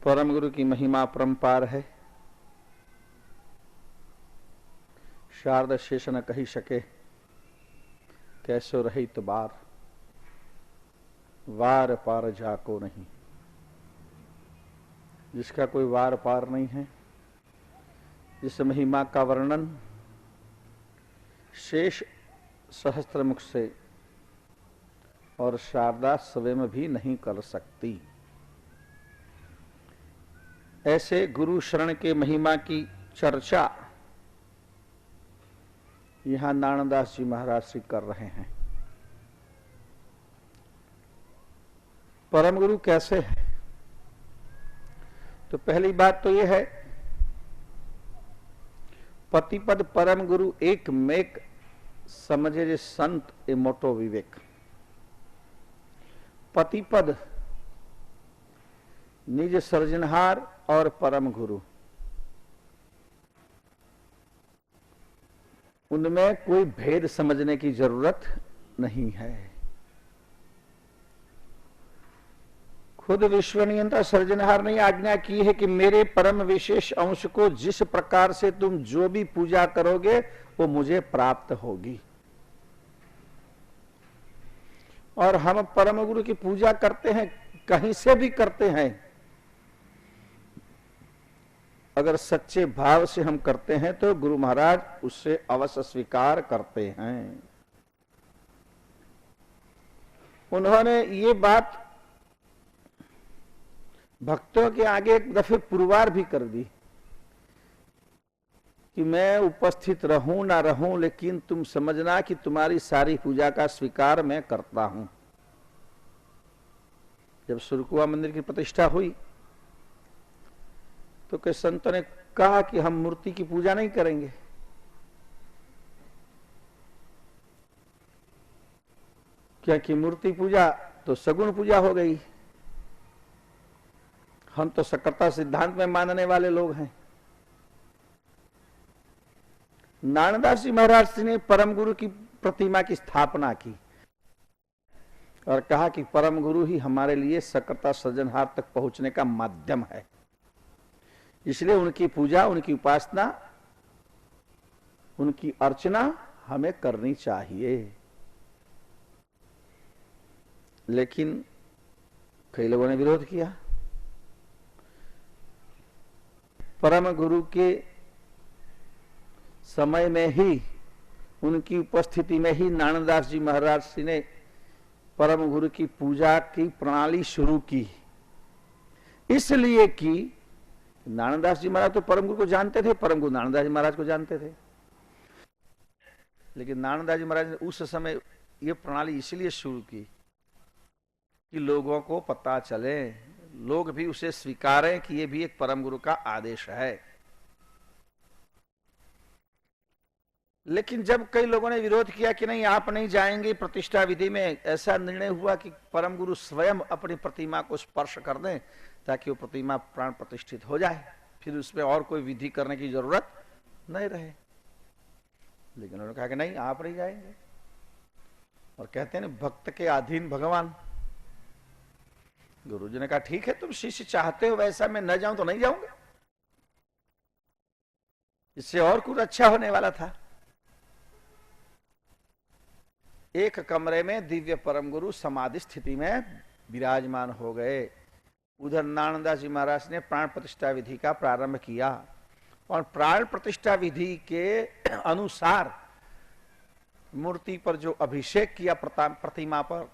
परम गुरु की महिमा परंपार है। शारद शेष न कही सके, कैसो रही तो वार पार जाको नहीं। जिसका कोई वार पार नहीं है, जिस महिमा का वर्णन शेष सहस्त्रमुख से और शारदा स्वयं भी नहीं कर सकती, ऐसे गुरु शरण के महिमा की चर्चा यहां नारायणदास जी महाराज श्री कर रहे हैं। परम गुरु कैसे है? तो पहली बात तो यह है, पतिपद परम गुरु एक मेक समझे जे संत ए मोटो विवेक। पतिपद निज सर्जनहार और परम गुरु, उनमें कोई भेद समझने की जरूरत नहीं है। खुद विश्वनियंता सर्जनहार ने आज्ञा की है कि मेरे परम विशेष अंश को जिस प्रकार से तुम जो भी पूजा करोगे वो मुझे प्राप्त होगी। और हम परम गुरु की पूजा करते हैं, कहीं से भी करते हैं, अगर सच्चे भाव से हम करते हैं तो गुरु महाराज उससे अवश्य स्वीकार करते हैं। उन्होंने ये बात भक्तों के आगे एक दफे पुरवार भी कर दी कि मैं उपस्थित रहूं ना रहूं, लेकिन तुम समझना कि तुम्हारी सारी पूजा का स्वीकार मैं करता हूं। जब सुरकुआ मंदिर की प्रतिष्ठा हुई तो कई संतों ने कहा कि हम मूर्ति की पूजा नहीं करेंगे। क्योंकि मूर्ति पूजा तो सगुण पूजा हो गई। हम तो सक्रियता सिद्धांत में मानने वाले लोग हैं। नारायणदास जी महाराज ने परम गुरु की प्रतिमा की स्थापना की और कहा कि परम गुरु ही हमारे लिए सक्रियता सृजनहार तक पहुंचने का माध्यम है, इसलिए उनकी पूजा, उनकी उपासना, उनकी अर्चना हमें करनी चाहिए। लेकिन कई लोगों ने विरोध किया। परम गुरु के समय में ही, उनकी उपस्थिति में ही नारायणदास जी महाराज जी ने परम गुरु की पूजा की प्रणाली शुरू की। इसलिए कि नारायणदास जी महाराज तो परम गुरु को जानते थे, परम गुरु नारायणदास जी महाराज को जानते थे। लेकिन नारायणदास जी महाराज ने उस समय ये प्रणाली इसलिए शुरू की कि लोगों को पता चले, लोग भी उसे स्वीकारें कि ये भी एक परम गुरु का आदेश है। लेकिन जब कई लोगों ने विरोध किया कि नहीं, आप नहीं जाएंगे प्रतिष्ठा विधि में, ऐसा निर्णय हुआ कि परम गुरु स्वयं अपनी प्रतिमा को स्पर्श कर दें ताकि वो प्रतिमा प्राण प्रतिष्ठित हो जाए, फिर उसमें और कोई विधि करने की जरूरत नहीं रहे। लेकिन उन्होंने कहा कि नहीं, आप नहीं जाएंगे। और कहते हैं भक्त के अधीन भगवान। गुरु जी ने कहा ठीक है, तुम शिष्य चाहते हो वैसा, मैं न जाऊं तो नहीं जाऊंगा। इससे और कुछ अच्छा होने वाला था। एक कमरे में दिव्य परम गुरु समाधि स्थिति में विराजमान हो गए। उधर नारायणदास जी महाराज ने प्राण प्रतिष्ठा विधि का प्रारंभ किया और प्राण प्रतिष्ठा विधि के अनुसार मूर्ति पर जो अभिषेक किया, प्रतिमा पर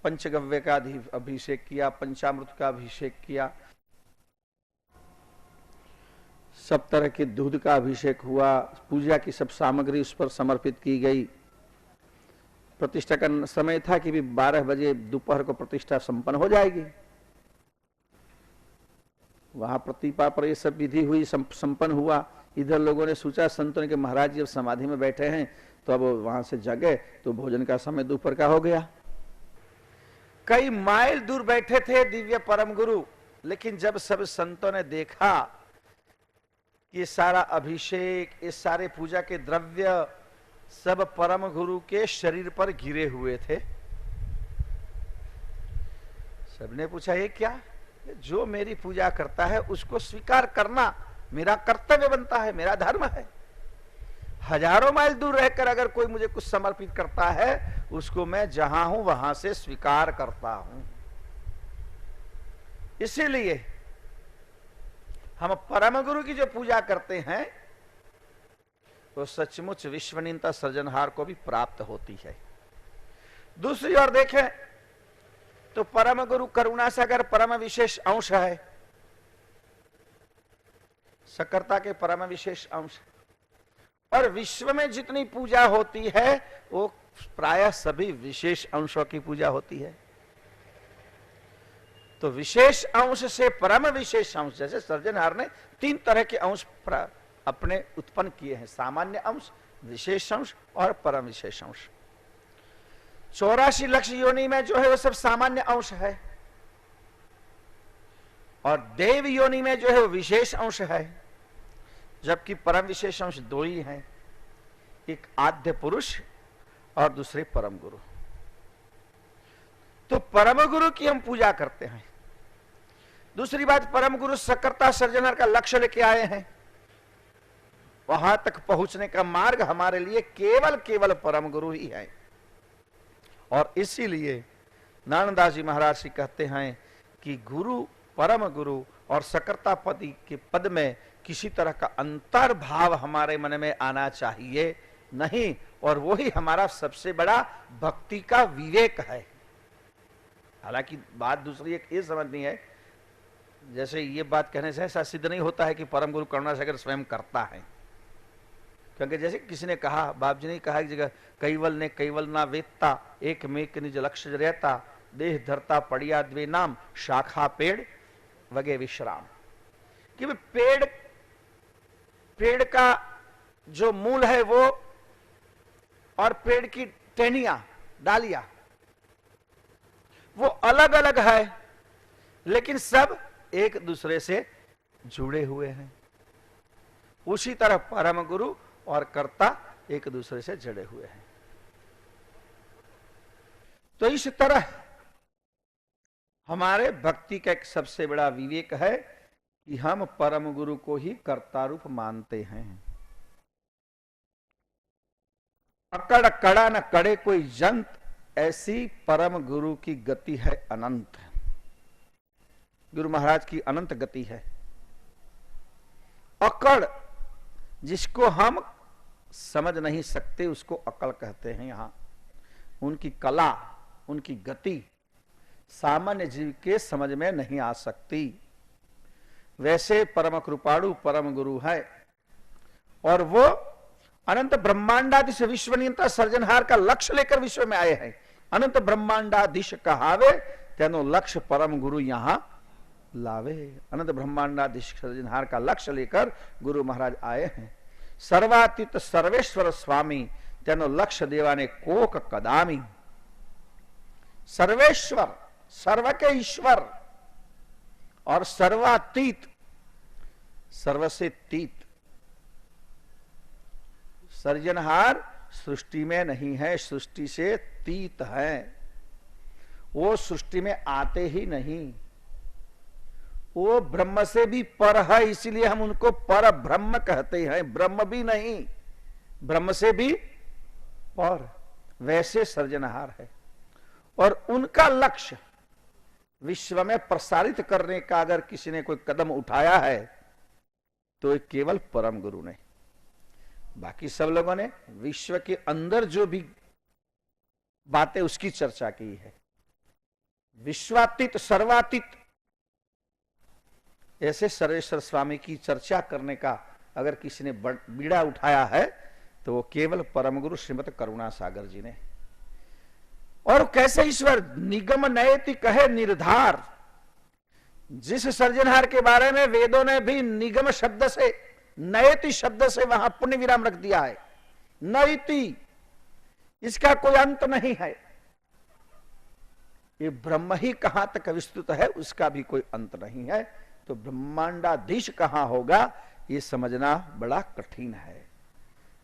पंचगव्य का अभिषेक किया, पंचामृत का अभिषेक किया, सब तरह के दूध का अभिषेक हुआ, पूजा की सब सामग्री उस पर समर्पित की गई। प्रतिष्ठा का समय था कि भी 12 बजे दोपहर को प्रतिष्ठा संपन्न हो जाएगी। वहां प्रतिपा पर ये सब विधि हुई, संपन्न हुआ। इधर लोगों ने सोचा, संतों ने कि महाराज जब समाधि में बैठे हैं तो अब वहां से जगे तो भोजन का समय दोपहर का हो गया। कई माइल दूर बैठे थे दिव्य परम गुरु, लेकिन जब सब संतों ने देखा कि सारा अभिषेक, ये सारे पूजा के द्रव्य सब परम गुरु के शरीर पर गिरे हुए थे, सबने पूछा ये क्या? जो मेरी पूजा करता है उसको स्वीकार करना मेरा कर्तव्य बनता है, मेरा धर्म है। हजारों माइल दूर रहकर अगर कोई मुझे कुछ समर्पित करता है उसको मैं जहां हूं वहां से स्वीकार करता हूं। इसीलिए हम परम गुरु की जो पूजा करते हैं वो सचमुच विश्वनियंता सृजनहार को भी प्राप्त होती है। दूसरी ओर देखें तो परम गुरु करुणा सागर परम विशेष अंश है, सकरता के परम विशेष अंश, और विश्व में जितनी पूजा होती है वो प्रायः सभी विशेष अंशों की पूजा होती है। तो विशेष अंश से परम विशेष अंश, जैसे सृजनहार ने 3 तरह के अंश अपने उत्पन्न किए हैं, सामान्य अंश, विशेष अंश और परम विशेष अंश। 84 लक्ष योनि में जो है वो सब सामान्य अंश है, और देव योनि में जो है वो विशेष अंश है, जबकि परम विशेष अंश 2 ही हैं, एक आद्य पुरुष और दूसरे परम गुरु। तो परम गुरु की हम पूजा करते हैं। दूसरी बात, परम गुरु सकरता सृजनहार का लक्ष्य लेके आए हैं, वहां तक पहुंचने का मार्ग हमारे लिए केवल परम गुरु ही है। और इसीलिए नानदास जी महाराज जी कहते हैं कि गुरु, परम गुरु और सकरता पति के पद में किसी तरह का अंतर्भाव हमारे मन में आना चाहिए नहीं, और वही हमारा सबसे बड़ा भक्ति का विवेक है। हालांकि बात दूसरी एक ये समझनी है, जैसे ये बात कहने से ऐसा सिद्ध नहीं होता है कि परम गुरु करुणा सागर स्वयं करता है, क्योंकि जैसे किसी ने कहा, बाप जी ने कहा एक जगह, कैवल ने कैवल ना वेत्ता, एक मेक निज लक्ष्य रहता, देह धरता पड़िया द्वे नाम, शाखा पेड़ वगे विश्राम। कि पेड़ का जो मूल है वो, और पेड़ की टहनियां, डालियां, वो अलग अलग है, लेकिन सब एक दूसरे से जुड़े हुए हैं। उसी तरह परम गुरु और कर्ता एक दूसरे से जुड़े हुए हैं। तो इस तरह हमारे भक्ति का एक सबसे बड़ा विवेक है कि हम परम गुरु को ही कर्ता रूप मानते हैं। अकड़ कड़ा न कड़े कोई जंत, ऐसी परम गुरु की गति है अनंत। गुरु महाराज की अनंत गति है। अकड़, जिसको हम समझ नहीं सकते उसको अकल कहते हैं। यहां उनकी कला, उनकी गति सामान्य जीव के समझ में नहीं आ सकती। वैसे परम कृपाणु परम गुरु है, और वो अनंत ब्रह्मांडाधीश विश्वनियंता सृजनहार का लक्ष्य लेकर विश्व में आए हैं। अनंत ब्रह्मांडाधीश कहावे, तेनो लक्ष्य परम गुरु यहां लावे। अनंत ब्रह्मांडाधीश सृजनहार का लक्ष्य लेकर गुरु महाराज आए हैं। सर्वातीत सर्वेश्वर स्वामी, तेनो लक्ष्य देवाने कोक कदामी। सर्वेश्वर, सर्व के ईश्वर, और सर्वातीत, सर्व से तीत। सृजनहार सृष्टि में नहीं है, सृष्टि से तीत है। वो सृष्टि में आते ही नहीं, वो ब्रह्म से भी पर है, इसीलिए हम उनको पर ब्रह्म कहते हैं। ब्रह्म भी नहीं, ब्रह्म से भी पर। वैसे सृजनहार है, और उनका लक्ष्य विश्व में प्रसारित करने का अगर किसी ने कोई कदम उठाया है तो ये केवल परम गुरु ने। बाकी सब लोगों ने विश्व के अंदर जो भी बातें उसकी चर्चा की है। विश्वातीत सर्वातीत ऐसे सर्वेश्वर स्वामी की चर्चा करने का अगर किसी ने बीड़ा उठाया है तो वो केवल परम गुरु श्रीमद करुणा सागर जी ने। और कैसे ईश्वर निगम नयति कहे निर्धार। जिस सृजनहार के बारे में वेदों ने भी निगम शब्द से, नयति शब्द से वहां पुण्य विराम रख दिया है। नयति, इसका कोई अंत नहीं है। ये ब्रह्म ही कहां तक विस्तृत है उसका भी कोई अंत नहीं है। तो ब्रह्मांडाधीश कहां होगा ये समझना बड़ा कठिन है।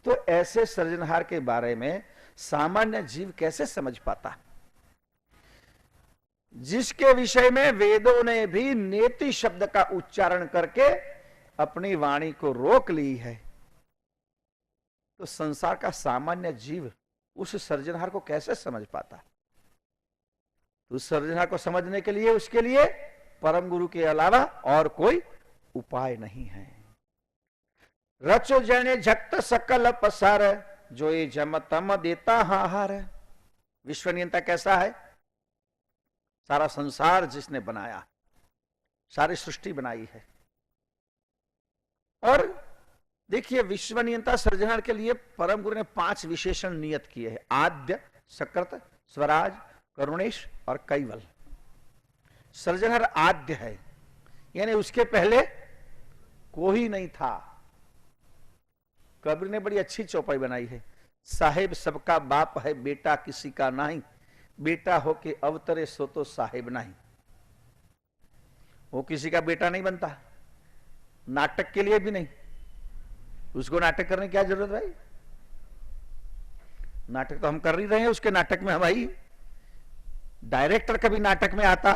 तो ऐसे सृजनहार के बारे में सामान्य जीव कैसे समझ पाता। जिसके विषय में वेदों ने भी नेति शब्द का उच्चारण करके अपनी वाणी को रोक ली है, तो संसार का सामान्य जीव उस सर्जनहार को कैसे समझ पाता? उस सर्जनहार को समझने के लिए उसके लिए परम गुरु के अलावा और कोई उपाय नहीं है। रचो जने झक्त सकल पसार, जो ये जम तम देता हाहार। विश्व नियंता कैसा है? सारा संसार जिसने बनाया, सारी सृष्टि बनाई है। और देखिए, विश्व नियंता सर्जनहार के लिए परम गुरु ने 5 विशेषण नियत किए हैं। आद्य, सकृत, स्वराज, करुणेश और कैवल। सर्जनहार आद्य है, यानी उसके पहले कोई नहीं था। कबीर ने बड़ी अच्छी चौपाई बनाई है। साहेब सबका बाप है, बेटा किसी का नहीं, बेटा हो के अवतरे सो तो साहेब नहीं। वो किसी का बेटा नहीं बनता, नाटक के लिए भी नहीं। उसको नाटक करने की क्या जरूरत भाई? नाटक तो हम कर ही रहे हैं उसके नाटक में। भाई डायरेक्टर कभी नाटक में आता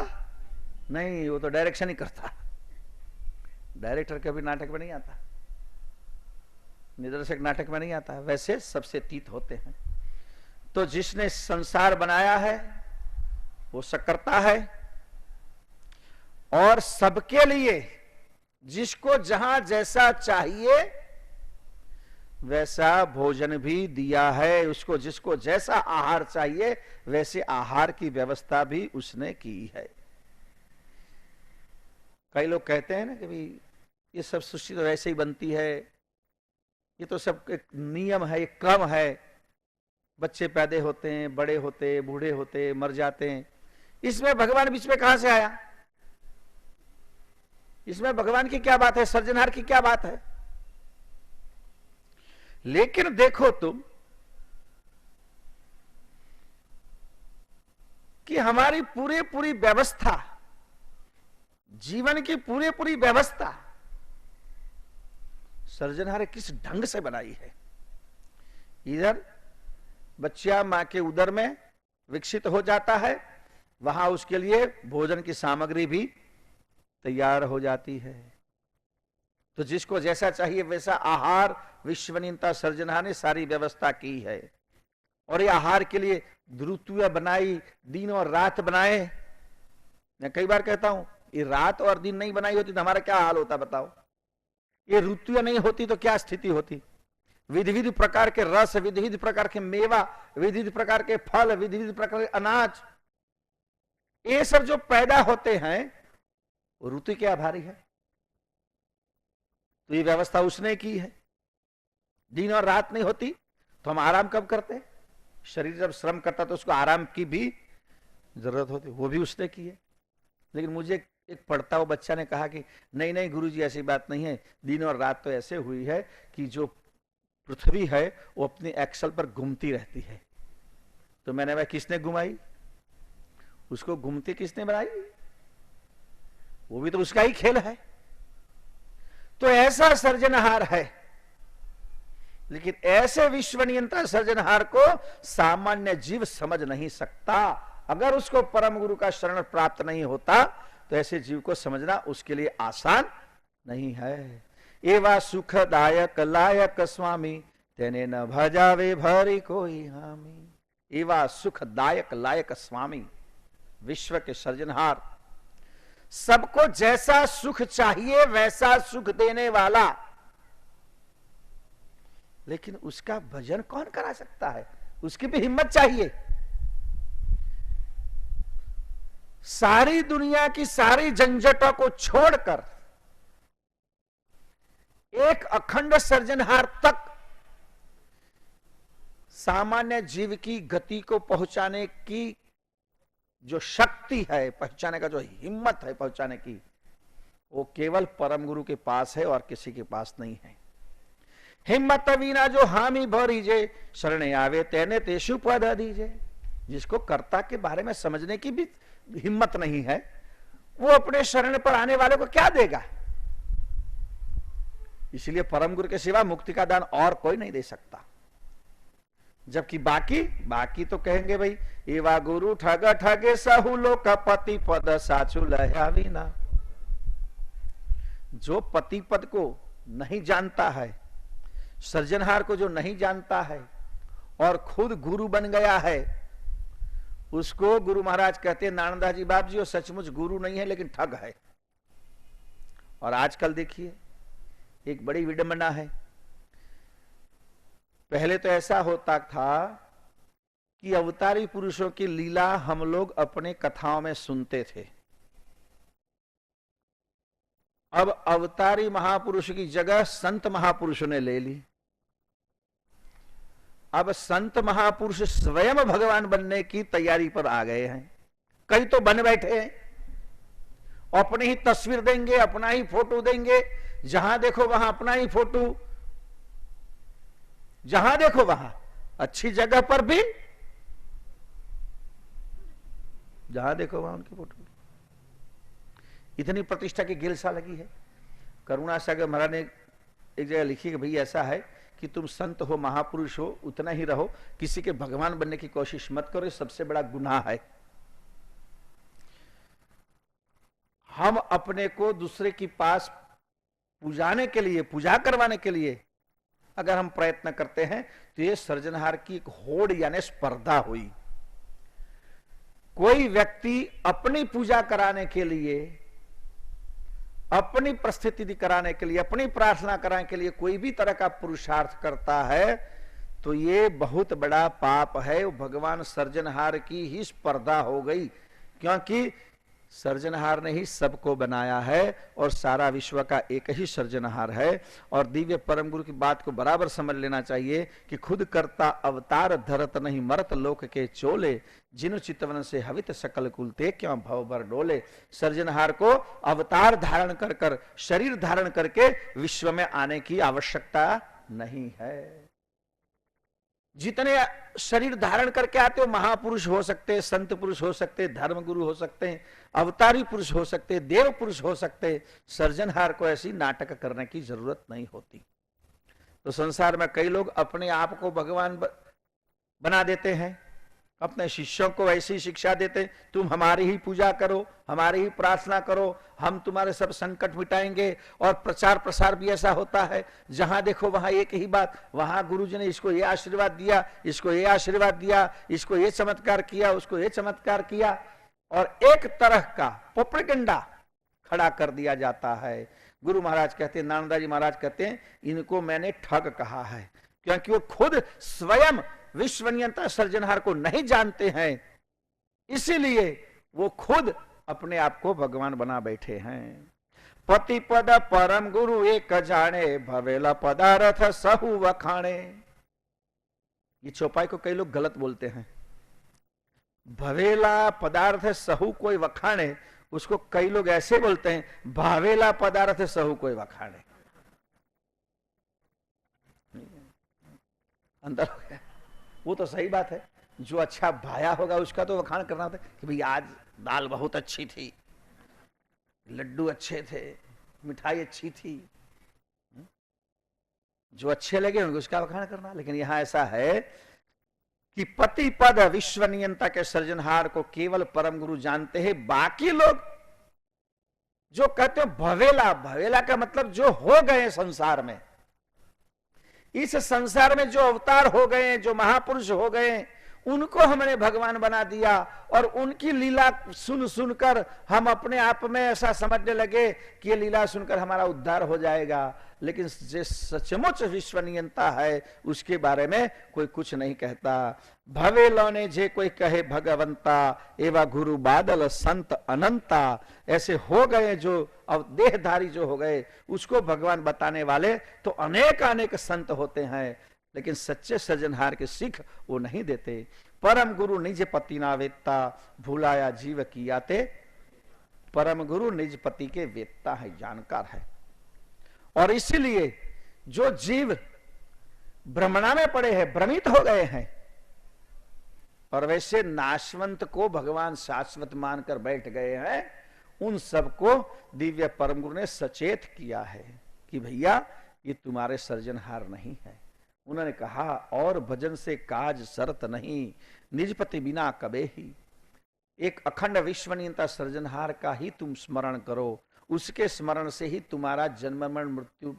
नहीं, वो तो डायरेक्शन ही करता। डायरेक्टर कभी नाटक में नहीं आता, निर्देशक नाटक में नहीं आता। वैसे सबसे तीत होते हैं। तो जिसने संसार बनाया है वो सकर्ता है, और सबके लिए जिसको जहां जैसा चाहिए वैसा भोजन भी दिया है। उसको जिसको जैसा आहार चाहिए वैसे आहार की व्यवस्था भी उसने की है। कई लोग कहते हैं ना कि भाई ये सब सृष्टि तो ऐसे ही बनती है, ये तो सब एक नियम है, एक क्रम है। बच्चे पैदा होते हैं, बड़े होते, बूढ़े होते, मर जाते हैं। इसमें भगवान बीच में कहां से आया? इसमें भगवान की क्या बात है? सर्जनहार की क्या बात है? लेकिन देखो तुम कि हमारी पूरी व्यवस्था, जीवन की पूरी व्यवस्था सर्जनहार किस ढंग से बनाई है। इधर बच्चा मां के उदर में विकसित हो जाता है, वहां उसके लिए भोजन की सामग्री भी तैयार हो जाती है। तो जिसको जैसा चाहिए वैसा आहार विश्वनियंता सर्जनहार ने सारी व्यवस्था की है। और ये आहार के लिए ऋतुएं बनाई, दिन और रात बनाए। मैं कई बार कहता हूं, ये रात और दिन नहीं बनाई होती तो हमारा क्या हाल होता बताओ? ये ऋतुएं नहीं होती तो क्या स्थिति होती? विधि विधि प्रकार के रस, विधि विधि प्रकार के मेवा, विधि विधि प्रकार के फल, विधि विधि प्रकार के अनाज, ये सब जो पैदा होते हैं वो ऋतु के आभारी है। तो ये व्यवस्था उसने की है। दिन और रात नहीं होती तो हम आराम कब करते? शरीर जब श्रम करता तो उसको आराम की भी जरूरत होती, वो भी उसने की है। लेकिन मुझे एक पढ़ता हुआ बच्चा ने कहा कि नहीं नहीं गुरुजी, ऐसी बात नहीं है, दिन और रात तो ऐसे हुई है कि जो पृथ्वी है वो अपने एक्सल पर घूमती रहती है। तो मैंने भाई किसने घुमाई? उसको घूमती किसने बनाई? वो भी तो उसका ही खेल है। तो ऐसा सर्जनहार है, लेकिन ऐसे विश्वनियंता सर्जनहार को सामान्य जीव समझ नहीं सकता। अगर उसको परम गुरु का शरण प्राप्त नहीं होता तो ऐसे जीव को समझना उसके लिए आसान नहीं है। एवा सुखदायक लायक स्वामी, तेने न भजावे भरी कोई हामी। एवा सुखदायक लायक स्वामी, विश्व के सर्जनहार, सबको जैसा सुख चाहिए वैसा सुख देने वाला। लेकिन उसका भजन कौन करा सकता है? उसकी भी हिम्मत चाहिए। सारी दुनिया की सारी झंझटों को छोड़कर एक अखंड सर्जनहार तक सामान्य जीव की गति को पहुंचाने की जो शक्ति है, पहुंचाने का जो हिम्मत है पहुंचाने की, वो केवल परम गुरु के पास है और किसी के पास नहीं है। हिम्मत वीना जो हामी भरीजे, शरणे आवे तेने तेषु पद दीजे। जिसको कर्ता के बारे में समझने की भी हिम्मत नहीं है, वो अपने शरण पर आने वाले को क्या देगा? इसलिए परम गुरु के सिवा मुक्ति का दान और कोई नहीं दे सकता। जबकि बाकी तो कहेंगे भाई एवा गुरु ठग ठगे सहु लोक पति पद साचु लया विना। जो पति पद को नहीं जानता है, सृजनहार को जो नहीं जानता है और खुद गुरु बन गया है, उसको गुरु महाराज कहते हैं नानंदा जी बाप जी वो सचमुच गुरु नहीं है लेकिन ठग है। और आजकल देखिए एक बड़ी विडंबना है। पहले तो ऐसा होता था कि अवतारी पुरुषों की लीला हम लोग अपने कथाओं में सुनते थे। अब अवतारी महापुरुष की जगह संत महापुरुषों ने ले ली। अब संत महापुरुष स्वयं भगवान बनने की तैयारी पर आ गए हैं। कई तो बन बैठे हैं, अपनी ही तस्वीर देंगे, अपना ही फोटो देंगे, जहां देखो वहां अपना ही फोटो, जहां देखो वहां अच्छी जगह पर भी जहां देखो वहां उनकी फोटो। इतनी प्रतिष्ठा की गिलसा लगी है। करुणा सागर महाराज ने एक जगह लिखी कि भाई ऐसा है कि तुम संत हो, महापुरुष हो, उतना ही रहो, किसी के भगवान बनने की कोशिश मत करो, सबसे बड़ा गुनाह है। हम अपने को दूसरे के पास पूजाने के लिए, पूजा करवाने के लिए अगर हम प्रयत्न करते हैं तो ये सृजनहार की एक होड़ यानी स्पर्धा हुई। कोई व्यक्ति अपनी पूजा कराने के लिए, अपनी प्रस्थिति कराने के लिए, अपनी प्रार्थना कराने के लिए कोई भी तरह का पुरुषार्थ करता है तो ये बहुत बड़ा पाप है। भगवान सृजनहार की ही स्पर्धा हो गई, क्योंकि सृजनहार ने ही सबको बनाया है और सारा विश्व का एक ही सृजनहार है। और दिव्य परम गुरु की बात को बराबर समझ लेना चाहिए कि खुद करता अवतार धरत नहीं मरत लोक के चोले, जिनु चितवन से हवित सकल कुल ते क्यों भव भर डोले। सृजनहार को अवतार धारण कर कर, शरीर धारण करके विश्व में आने की आवश्यकता नहीं है। जितने शरीर धारण करके आते हो, महापुरुष हो सकते, संत पुरुष हो सकते, धर्म गुरु हो सकते हैं, अवतारी पुरुष हो सकते, देव पुरुष हो सकते, सृजनहार को ऐसी नाटक करने की जरूरत नहीं होती। तो संसार में कई लोग अपने आप को भगवान बना देते हैं, अपने शिष्यों को ऐसी शिक्षा देते, तुम हमारी ही पूजा करो, हमारी ही प्रार्थना करो, हम तुम्हारे सब संकट मिटाएंगे। और प्रचार प्रसार भी ऐसा होता है, जहां देखो वहां एक ही बात, वहां गुरुजी ने इसको ये आशीर्वाद दिया, इसको ये आशीर्वाद दिया, इसको ये चमत्कार किया, उसको ये चमत्कार किया, और एक तरह का प्रोपेगेंडा खड़ा कर दिया जाता है। गुरु महाराज कहते हैं, नानंदा जी महाराज कहते हैं, इनको मैंने ठग कहा है, क्योंकि वो खुद स्वयं विश्व नियंता सृजनहार को नहीं जानते हैं, इसीलिए वो खुद अपने आप को भगवान बना बैठे हैं। पति पद परम गुरु एक जाने, भवेला पदार्थ सहु वखाणे। ये चौपाई को कई लोग गलत बोलते हैं। भवेला पदार्थ सहु कोई वखाणे, उसको कई लोग ऐसे बोलते हैं, भावेला पदार्थ सहु कोई वखाणे। अंदर हो गया। वो तो सही बात है, जो अच्छा भाया होगा उसका तो वखाण करना होता है कि भाई आज दाल बहुत अच्छी थी, लड्डू अच्छे थे, मिठाई अच्छी थी, जो अच्छे लगे होंगे उसका वखाण करना। लेकिन यहां ऐसा है कि पति पद विश्व नियंता के सृजनहार को केवल परम गुरु जानते हैं। बाकी लोग जो कहते हैं भवेला, भवेला का मतलब जो हो गए संसार में, इस संसार में जो अवतार हो गए, जो महापुरुष हो गए, उनको हमने भगवान बना दिया और उनकी लीला सुन सुनकर हम अपने आप में ऐसा समझने लगे कि ये लीला सुनकर हमारा उद्धार हो जाएगा। लेकिन जो सचमुच विश्व नियंता है उसके बारे में कोई कुछ नहीं कहता। भवेलो ने जे कोई कहे भगवंता, एवं गुरु बादल संत अनंता। ऐसे हो गए जो अब देहधारी जो हो गए, उसको भगवान बताने वाले तो अनेक अनेक संत होते हैं, लेकिन सच्चे सृजनहार के सीख वो नहीं देते। परम गुरु निज पति ना वेत्ता, भूलाया जीव कियाते। परम गुरु निज पति के वेत्ता है, जानकार है। और इसीलिए जो जीव भ्रमणा में पड़े हैं, भ्रमित हो गए हैं, और वैसे नाशवंत को भगवान शाश्वत मानकर बैठ गए हैं, उन सबको दिव्य परम गुरु ने सचेत किया है कि भैया ये तुम्हारे सृजनहार नहीं है। उन्होंने कहा, और भजन से काज सरत नहीं, निजपति बिना कबे ही। एक अखंड विश्वनियंता सृजनहार का ही तुम स्मरण करो, उसके स्मरण से ही तुम्हारा जन्म मरण मृत्यु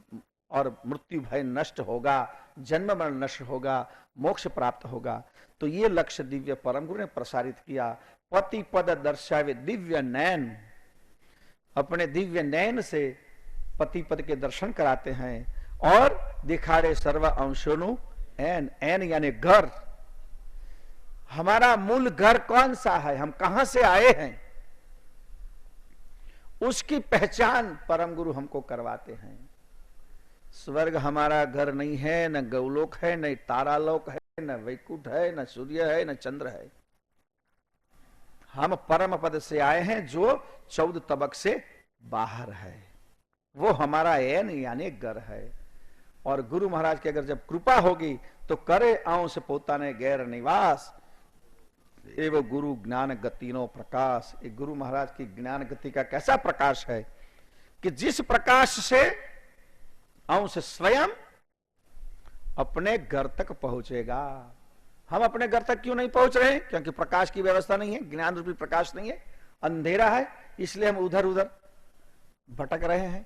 और मृत्यु भय नष्ट होगा, जन्म मरण नष्ट होगा, मोक्ष प्राप्त होगा। तो ये लक्ष्य दिव्य परम गुरु ने प्रसारित किया। पति पद दर्शावे दिव्य नयन, अपने दिव्य नयन से पति पद के दर्शन कराते हैं और दिखाड़े सर्व अंशोनु एन, एन यानी घर। हमारा मूल घर कौन सा है, हम कहां से आए हैं, उसकी पहचान परम गुरु हमको करवाते हैं। स्वर्ग हमारा घर नहीं है, न गौलोक है, न तारालोक है, न वैकुंठ है, न सूर्य है, न चंद्र है। हम परम पद से आए हैं जो 14 तबक से बाहर है, वो हमारा एन यानी घर है। और गुरु महाराज की अगर जब कृपा होगी तो करे अंश पोताने गैर निवास, एवं गुरु ज्ञान गतिनो प्रकाश। एक गुरु महाराज की ज्ञान गति का कैसा प्रकाश है कि जिस प्रकाश से अंश स्वयं अपने घर तक पहुंचेगा। हम अपने घर तक क्यों नहीं पहुंच रहे हैं? क्योंकि प्रकाश की व्यवस्था नहीं है, ज्ञान रूपी प्रकाश नहीं है, अंधेरा है, इसलिए हम उधर उधर भटक रहे हैं।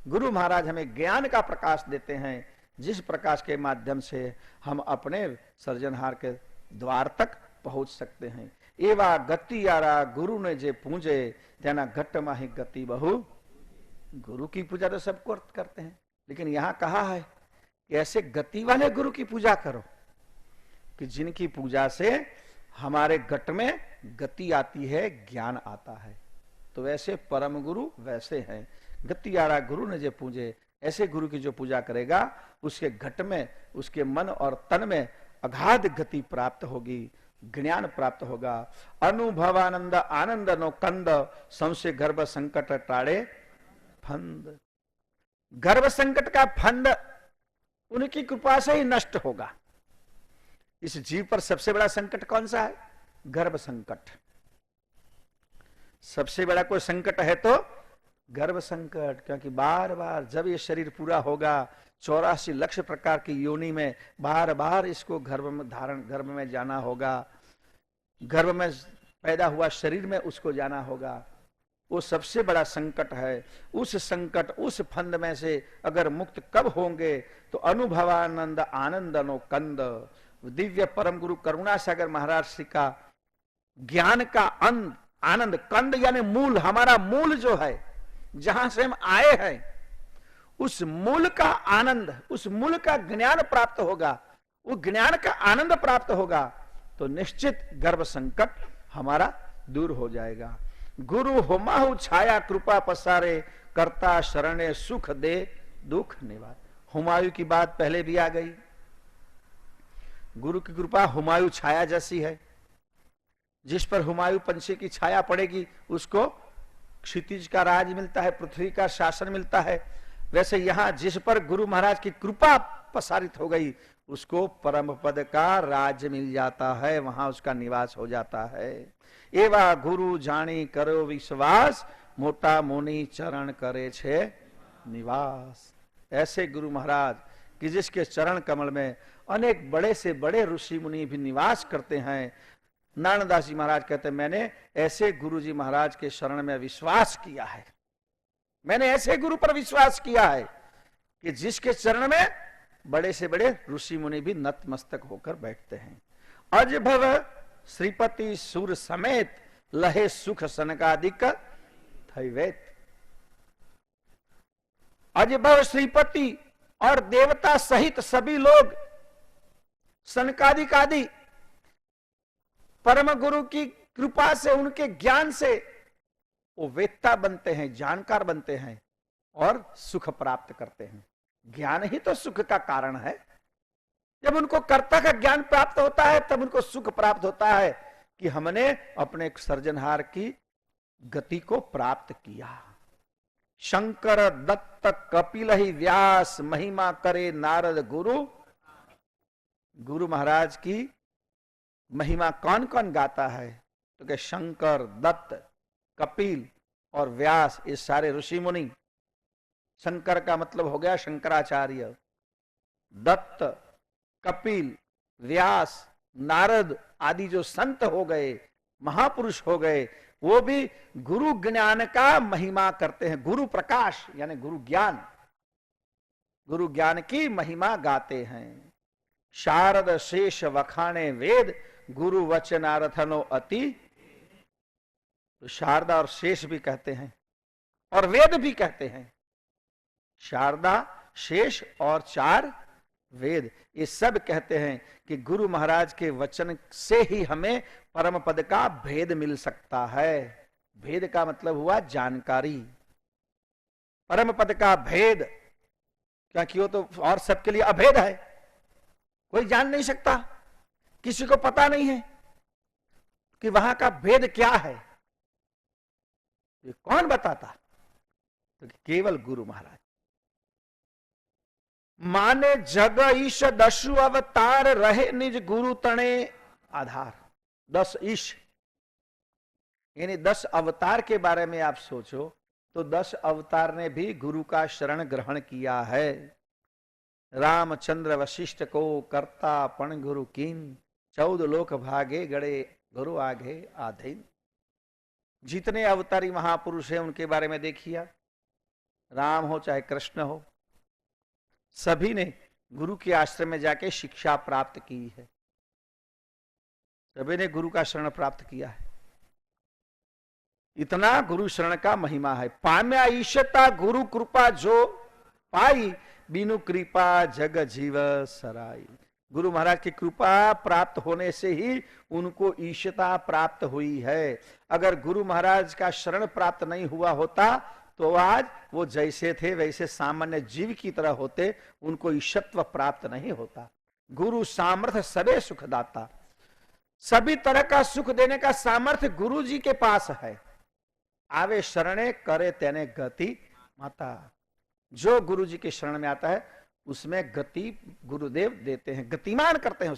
गुरु महाराज हमें ज्ञान का प्रकाश देते हैं, जिस प्रकाश के माध्यम से हम अपने सृजनहार के द्वार तक पहुंच सकते हैं। एवा गति यारा गुरु ने जे पूजे, तेना घट माही गति बहु। गुरु की पूजा तो सबको करते हैं, लेकिन यहां कहा है कि ऐसे गति वाले गुरु की पूजा करो कि जिनकी पूजा से हमारे घट में गति आती है, ज्ञान आता है। तो वैसे परम गुरु वैसे हैं, गति यारा गुरु ने जे पूजे। ऐसे गुरु की जो पूजा करेगा उसके घट में, उसके मन और तन में अगाध गति प्राप्त होगी, ज्ञान प्राप्त होगा। अनुभवानंद आनंद नो कंद, संशय गर्भ संकट टाड़े फंद। गर्भ संकट का फंद उनकी कृपा से ही नष्ट होगा। इस जीव पर सबसे बड़ा संकट कौन सा है? गर्भ संकट। सबसे बड़ा कोई संकट है तो गर्भ संकट, क्योंकि बार बार जब ये शरीर पूरा होगा 84 लाख प्रकार की योनि में बार बार इसको गर्भ में धारण, गर्भ में जाना होगा, गर्भ में पैदा हुआ शरीर में उसको जाना होगा। वो सबसे बड़ा संकट है। उस संकट, उस फंद में से अगर मुक्त कब होंगे तो अनुभवानंद आनंद नो कंद। दिव्य परम गुरु करुणा सागर महाराज श्री का ज्ञान का आनंद, कंद यानी मूल, हमारा मूल जो है, जहां से हम आए हैं, उस मूल का आनंद, उस मूल का ज्ञान प्राप्त होगा, वो ज्ञान का आनंद प्राप्त होगा तो निश्चित गर्भ संकट हमारा दूर हो जाएगा। गुरु होमाहु छाया कृपा पसारे, करता शरणे सुख दे दुख निवार। हुमायूं की बात पहले भी आ गई। गुरु की कृपा हुमायूं छाया जैसी है। जिस पर हुमायूं पंछी की छाया पड़ेगी उसको क्षितिज का राज मिलता है, पृथ्वी का शासन मिलता है। वैसे यहां जिस पर गुरु महाराज की कृपा प्रसारित हो गई उसको परम पद का राज मिल जाता है, वहां उसका निवास हो जाता है। एवा गुरु जानी करो विश्वास, मोटा मुनि चरण करे छे निवास। ऐसे गुरु महाराज कि जिसके चरण कमल में अनेक बड़े से बड़े ऋषि मुनि भी निवास करते हैं। नारायणदास जी महाराज कहते हैं, मैंने ऐसे गुरु जी महाराज के शरण में विश्वास किया है, मैंने ऐसे गुरु पर विश्वास किया है कि जिसके चरण में बड़े से बड़े ऋषि मुनि भी नतमस्तक होकर बैठते हैं। अजभव श्रीपति सुर समेत, लहे सुख सनकादिक थैवेत। अजभव श्रीपति और देवता सहित सभी लोग, सनकादिक आदि परम गुरु की कृपा से, उनके ज्ञान से वो वेत्ता बनते हैं, जानकार बनते हैं और सुख प्राप्त करते हैं। ज्ञान ही तो सुख का कारण है। जब उनको कर्ता का ज्ञान प्राप्त होता है तब उनको सुख प्राप्त होता है कि हमने अपने सृजनहार की गति को प्राप्त किया। शंकर दत्त कपिल ही व्यास, महिमा करे नारद गुरु। गुरु महाराज की महिमा कौन कौन गाता है? तो कि शंकर, दत्त, कपिल और व्यास, ये सारे ऋषि मुनि। शंकर का मतलब हो गया शंकराचार्य, दत्त कपिल, व्यास, नारद आदि जो संत हो गए, महापुरुष हो गए, वो भी गुरु ज्ञान का महिमा करते हैं। गुरु प्रकाश यानी गुरु ज्ञान की महिमा गाते हैं। शारद शेष वखाने वेद, गुरु वचनारथनो अति। तो शारदा और शेष भी कहते हैं और वेद भी कहते हैं। शारदा, शेष और 4 वेद, ये सब कहते हैं कि गुरु महाराज के वचन से ही हमें परम पद का भेद मिल सकता है। भेद का मतलब हुआ जानकारी, परम पद का भेद, क्योंकि वो तो और सबके लिए अभेद है, कोई जान नहीं सकता, किसी को पता नहीं है कि वहां का भेद क्या है। ये कौन बताता? तो केवल गुरु महाराज। माने जग ईश 10 अवतार, रहे निज गुरु तणे आधार। 10 ईश यानी 10 अवतार के बारे में आप सोचो तो 10 अवतार ने भी गुरु का शरण ग्रहण किया है। रामचंद्र वशिष्ठ को करता पण गुरु कीन, 14 लोक भागे गड़े गुरु आगे आधीन। जितने अवतारी महापुरुष हैं उनके बारे में देखिए, राम हो चाहे कृष्ण हो, सभी ने गुरु के आश्रम में जाके शिक्षा प्राप्त की है, सभी ने गुरु का शरण प्राप्त किया है। इतना गुरु शरण का महिमा है। पाम्या ईशता गुरु कृपा जो पाई, बिनु कृपा जग जीव सराई। गुरु महाराज की कृपा प्राप्त होने से ही उनको ईशता प्राप्त हुई है। अगर गुरु महाराज का शरण प्राप्त नहीं हुआ होता तो आज वो जैसे थे वैसे सामान्य जीव की तरह होते, उनको ईशत्व प्राप्त नहीं होता। गुरु सामर्थ्य सबे सुखदाता, सभी तरह का सुख देने का सामर्थ्य गुरु जी के पास है। आवे शरणे करे तेने गति माता। जो गुरु जी के शरण में आता है उसमें गति गुरुदेव देते हैं, गतिमान करते हैं,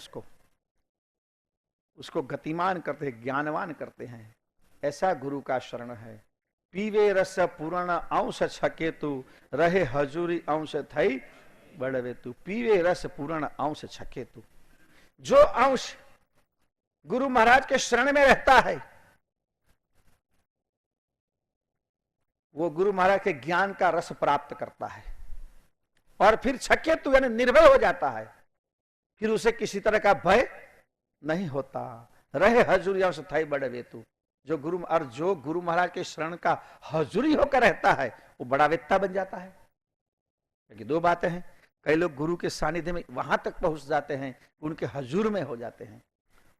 उसको गतिमान करते हैं, ज्ञानवान करते हैं। ऐसा गुरु का शरण है। पीवे रस पूर्ण अंश छकेतु, रहे हजूरी अंश थई बड़वेतु। पीवे रस पूर्ण अंश छकेतु। जो अंश गुरु महाराज के शरण में रहता है वो गुरु महाराज के ज्ञान का रस प्राप्त करता है और फिर छकेतु यानी निर्भय हो जाता है, फिर उसे किसी तरह का भय नहीं होता। रहे हजूरी अंश थई बड़वेतु। जो गुरु महाराज के शरण का हजूरी होकर रहता है वो बड़ा वेत्ता बन जाता है। क्योंकि 2 बातें हैं, कई लोग गुरु के सानिध्य में वहां तक पहुंच जाते हैं, उनके हजूर में हो जाते हैं,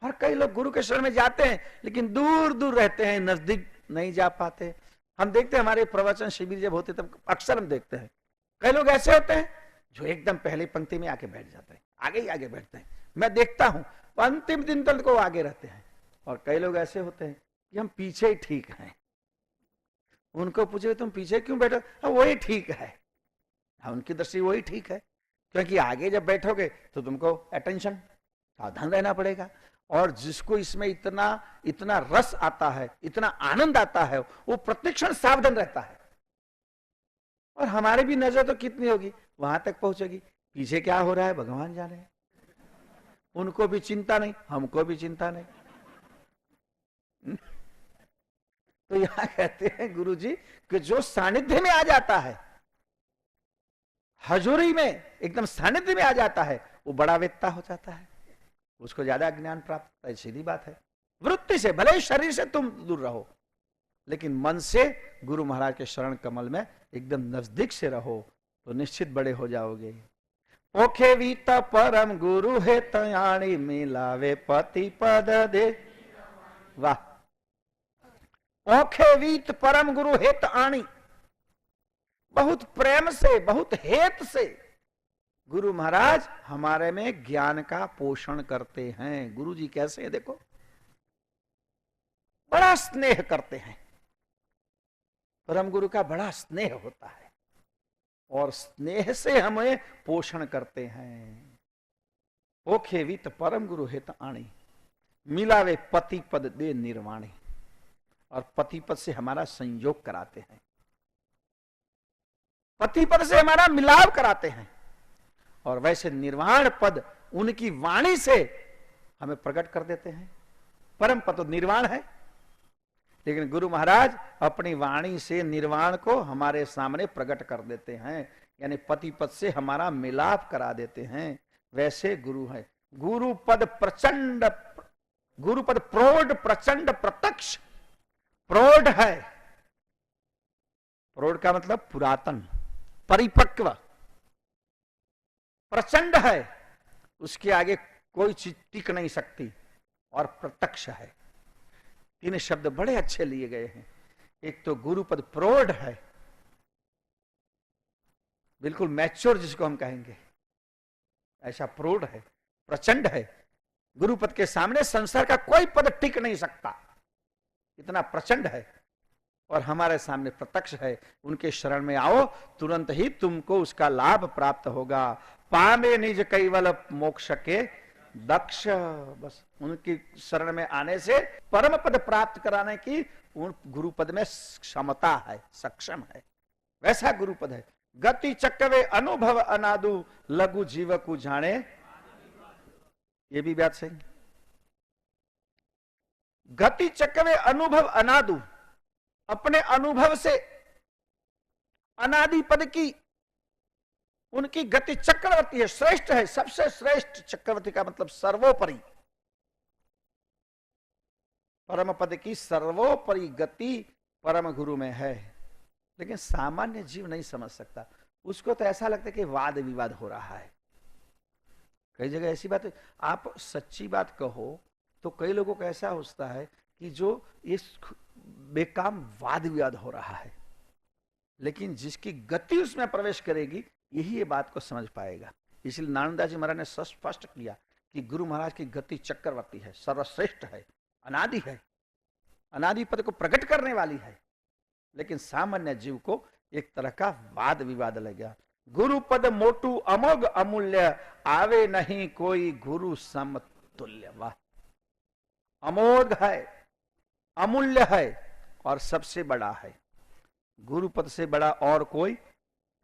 और कई लोग गुरु के शरण में जाते हैं लेकिन दूर दूर रहते हैं, नजदीक नहीं जा पाते। हम देखते हैं हमारे प्रवचन शिविर जब होते तब अक्सर हम देखते हैं कई लोग ऐसे होते हैं जो एकदम पहली पंक्ति में आके बैठ जाते हैं, आगे ही आगे बैठते हैं। मैं देखता हूं अंतिम दिन तक वो आगे रहते हैं। और कई लोग ऐसे होते हैं कि हम पीछे ही ठीक हैं। उनको पूछे तुम पीछे क्यों बैठे? वही ठीक है। उनकी दृष्टि वही ठीक है, क्योंकि आगे जब बैठोगे तो तुमको अटेंशन, सावधान रहना पड़ेगा। और जिसको इसमें इतना रस आता है, इतना आनंद आता है, वो प्रतिक्षण सावधान रहता है। और हमारी भी नजर तो कितनी होगी, वहां तक पहुंचेगी, पीछे क्या हो रहा है भगवान जाने। उनको भी चिंता नहीं, हमको भी चिंता नहीं। तो यहां कहते हैं गुरुजी कि जो सानिध्य में आ जाता है, हजूरी में एकदम सानिध्य में आ जाता है, वो बड़ा वेत्ता हो जाता है, उसको ज्यादा ज्ञान प्राप्त होता है। सीधी बात है। वृत्ति से भले ही शरीर से तुम दूर रहो, लेकिन मन से गुरु महाराज के शरण कमल में एकदम नजदीक से रहो तो निश्चित बड़े हो जाओगे। ओखे वीत परम गुरु है तयाणी, मिलावे पति पद दे। वाह। ओखे वीत परम गुरु हेत आणी, बहुत प्रेम से, बहुत हेत से गुरु महाराज हमारे में ज्ञान का पोषण करते हैं। गुरु जी कैसे हैं देखो, बड़ा स्नेह करते हैं। परम गुरु का बड़ा स्नेह होता है और स्नेह से हमें पोषण करते हैं। ओखे वित परम गुरु हित आणी, मिलावे पति पद दे निर्वाणी। और पति पद से हमारा संयोग कराते हैं, पति पद से हमारा मिलाव कराते हैं। और वैसे निर्वाण पद उनकी वाणी से हमें प्रकट कर देते हैं। परम पद तो निर्वाण है, लेकिन गुरु महाराज अपनी वाणी से निर्वाण को हमारे सामने प्रकट कर देते हैं, यानी पति पद से हमारा मिलाप करा देते हैं। वैसे गुरु है। गुरु पद प्रचंड, गुरु पद प्रौढ़ प्रचंड प्रत्यक्ष। प्रौढ़ है, प्रौढ़ का मतलब पुरातन, परिपक्व। प्रचंड है, उसके आगे कोई चीज टिक नहीं सकती। और प्रत्यक्ष है। तीन शब्द बड़े अच्छे लिए गए हैं। एक तो गुरुपद प्रौढ़ है, बिल्कुल मैच्योर जिसको हम कहेंगे, ऐसा प्रौढ़ है। प्रचंड है, गुरुपद के सामने संसार का कोई पद टिक नहीं सकता, इतना प्रचंड है। और हमारे सामने प्रत्यक्ष है। उनके शरण में आओ, तुरंत ही तुमको उसका लाभ प्राप्त होगा। पामे निज कैवल मोक्ष के दक्ष। बस उनकी शरण में आने से परम पद प्राप्त कराने की उन गुरुपद में क्षमता है, सक्षम है। वैसा गुरुपद है। गति चक्रवे अनुभव अनादु लघु जीव को जाने, ये भी बात सही। गति चक्रवे अनुभव अनादु, अपने अनुभव से अनादि पद की उनकी गति चक्रवर्ती है, श्रेष्ठ है, सबसे श्रेष्ठ। चक्रवर्ती का मतलब सर्वोपरि, परम पद की सर्वोपरि गति परम गुरु में है। लेकिन सामान्य जीव नहीं समझ सकता, उसको तो ऐसा लगता है कि वाद विवाद हो रहा है। कई जगह ऐसी बात है, आप सच्ची बात कहो तो कई लोगों को ऐसा होता है कि जो इस बेकाम वाद विवाद हो रहा है, लेकिन जिसकी गति उसमें प्रवेश करेगी यही ये बात को समझ पाएगा। इसलिए नानंदास जी महाराज ने स्पष्ट किया कि गुरु महाराज की गति चक्रवर्ती है, सर्वश्रेष्ठ है, अनादि है, अनादि पद को प्रकट करने वाली है। लेकिन सामान्य जीव को एक तरह का वाद विवाद लग गया। गुरु पद मोटू अमोघ अमूल्य, आवे नहीं कोई गुरु समतुल्य। वाह, अमोघ है, अमूल्य है और सबसे बड़ा है। गुरु पद से बड़ा और कोई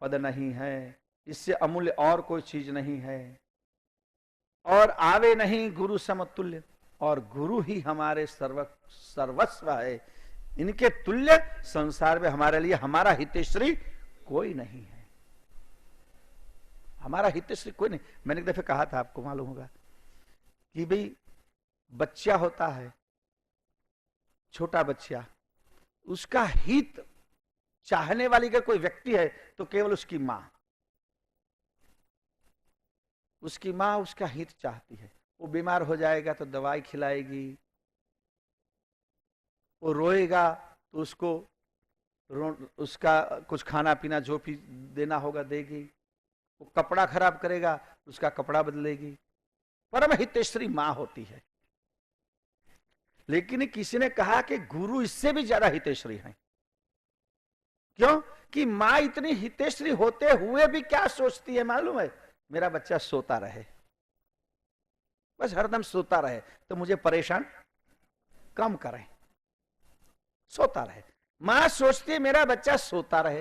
पद नहीं है, इससे अमूल्य और कोई चीज नहीं है। और आवे नहीं गुरु समतुल्य, और गुरु ही हमारे सर्वस्व है। इनके तुल्य संसार में हमारे लिए हमारा हितैषी कोई नहीं है। हमारा हितैषी कोई नहीं। मैंने एक दफे कहा था, आपको मालूम होगा, कि भाई बच्चा होता है, छोटा बच्चा, उसका हित चाहने वाली अगर कोई व्यक्ति है तो केवल उसकी मां। उसकी मां उसका हित चाहती है। वो बीमार हो जाएगा तो दवाई खिलाएगी, वो रोएगा तो उसको उसका कुछ खाना पीना जो भी देना होगा देगी, वो कपड़ा खराब करेगा उसका कपड़ा बदलेगी। परम हितैषी मां होती है। लेकिन किसी ने कहा कि गुरु इससे भी ज्यादा हितैषी है। क्यों? कि मां इतनी हितैषी होते हुए भी क्या सोचती है मालूम है? मेरा बच्चा सोता रहे, बस हरदम सोता रहे, तो मुझे परेशान कम करें, सोता रहे। मां सोचती है मेरा बच्चा सोता रहे।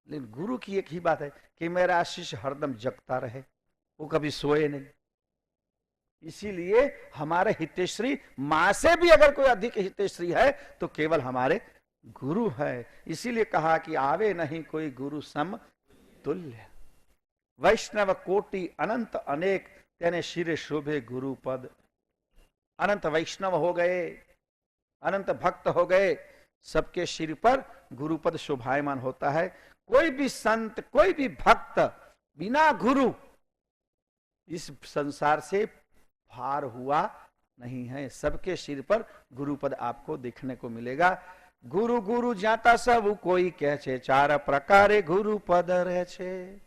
लेकिन गुरु की एक ही बात है कि मेरा शिष्य हरदम जगता रहे, वो कभी सोए नहीं। इसीलिए हमारे हितैषी मां से भी अगर कोई अधिक हितैषी है तो केवल हमारे गुरु है। इसीलिए कहा कि आवे नहीं कोई गुरु सम तुल्य। वैष्णव कोटि अनंत अनेक, तेने शिरे शोभे गुरु पद। अनंत वैष्णव हो गए, अनंत भक्त हो गए, सबके सिर पर गुरुपद शोभायमान होता है। कोई भी संत, कोई भी भक्त बिना गुरु इस संसार से पार हुआ नहीं है। सबके सिर पर गुरुपद आपको देखने को मिलेगा। गुरु गुरु जाता सब कोई कह छे, चार प्रकारे गुरु पद रह छे।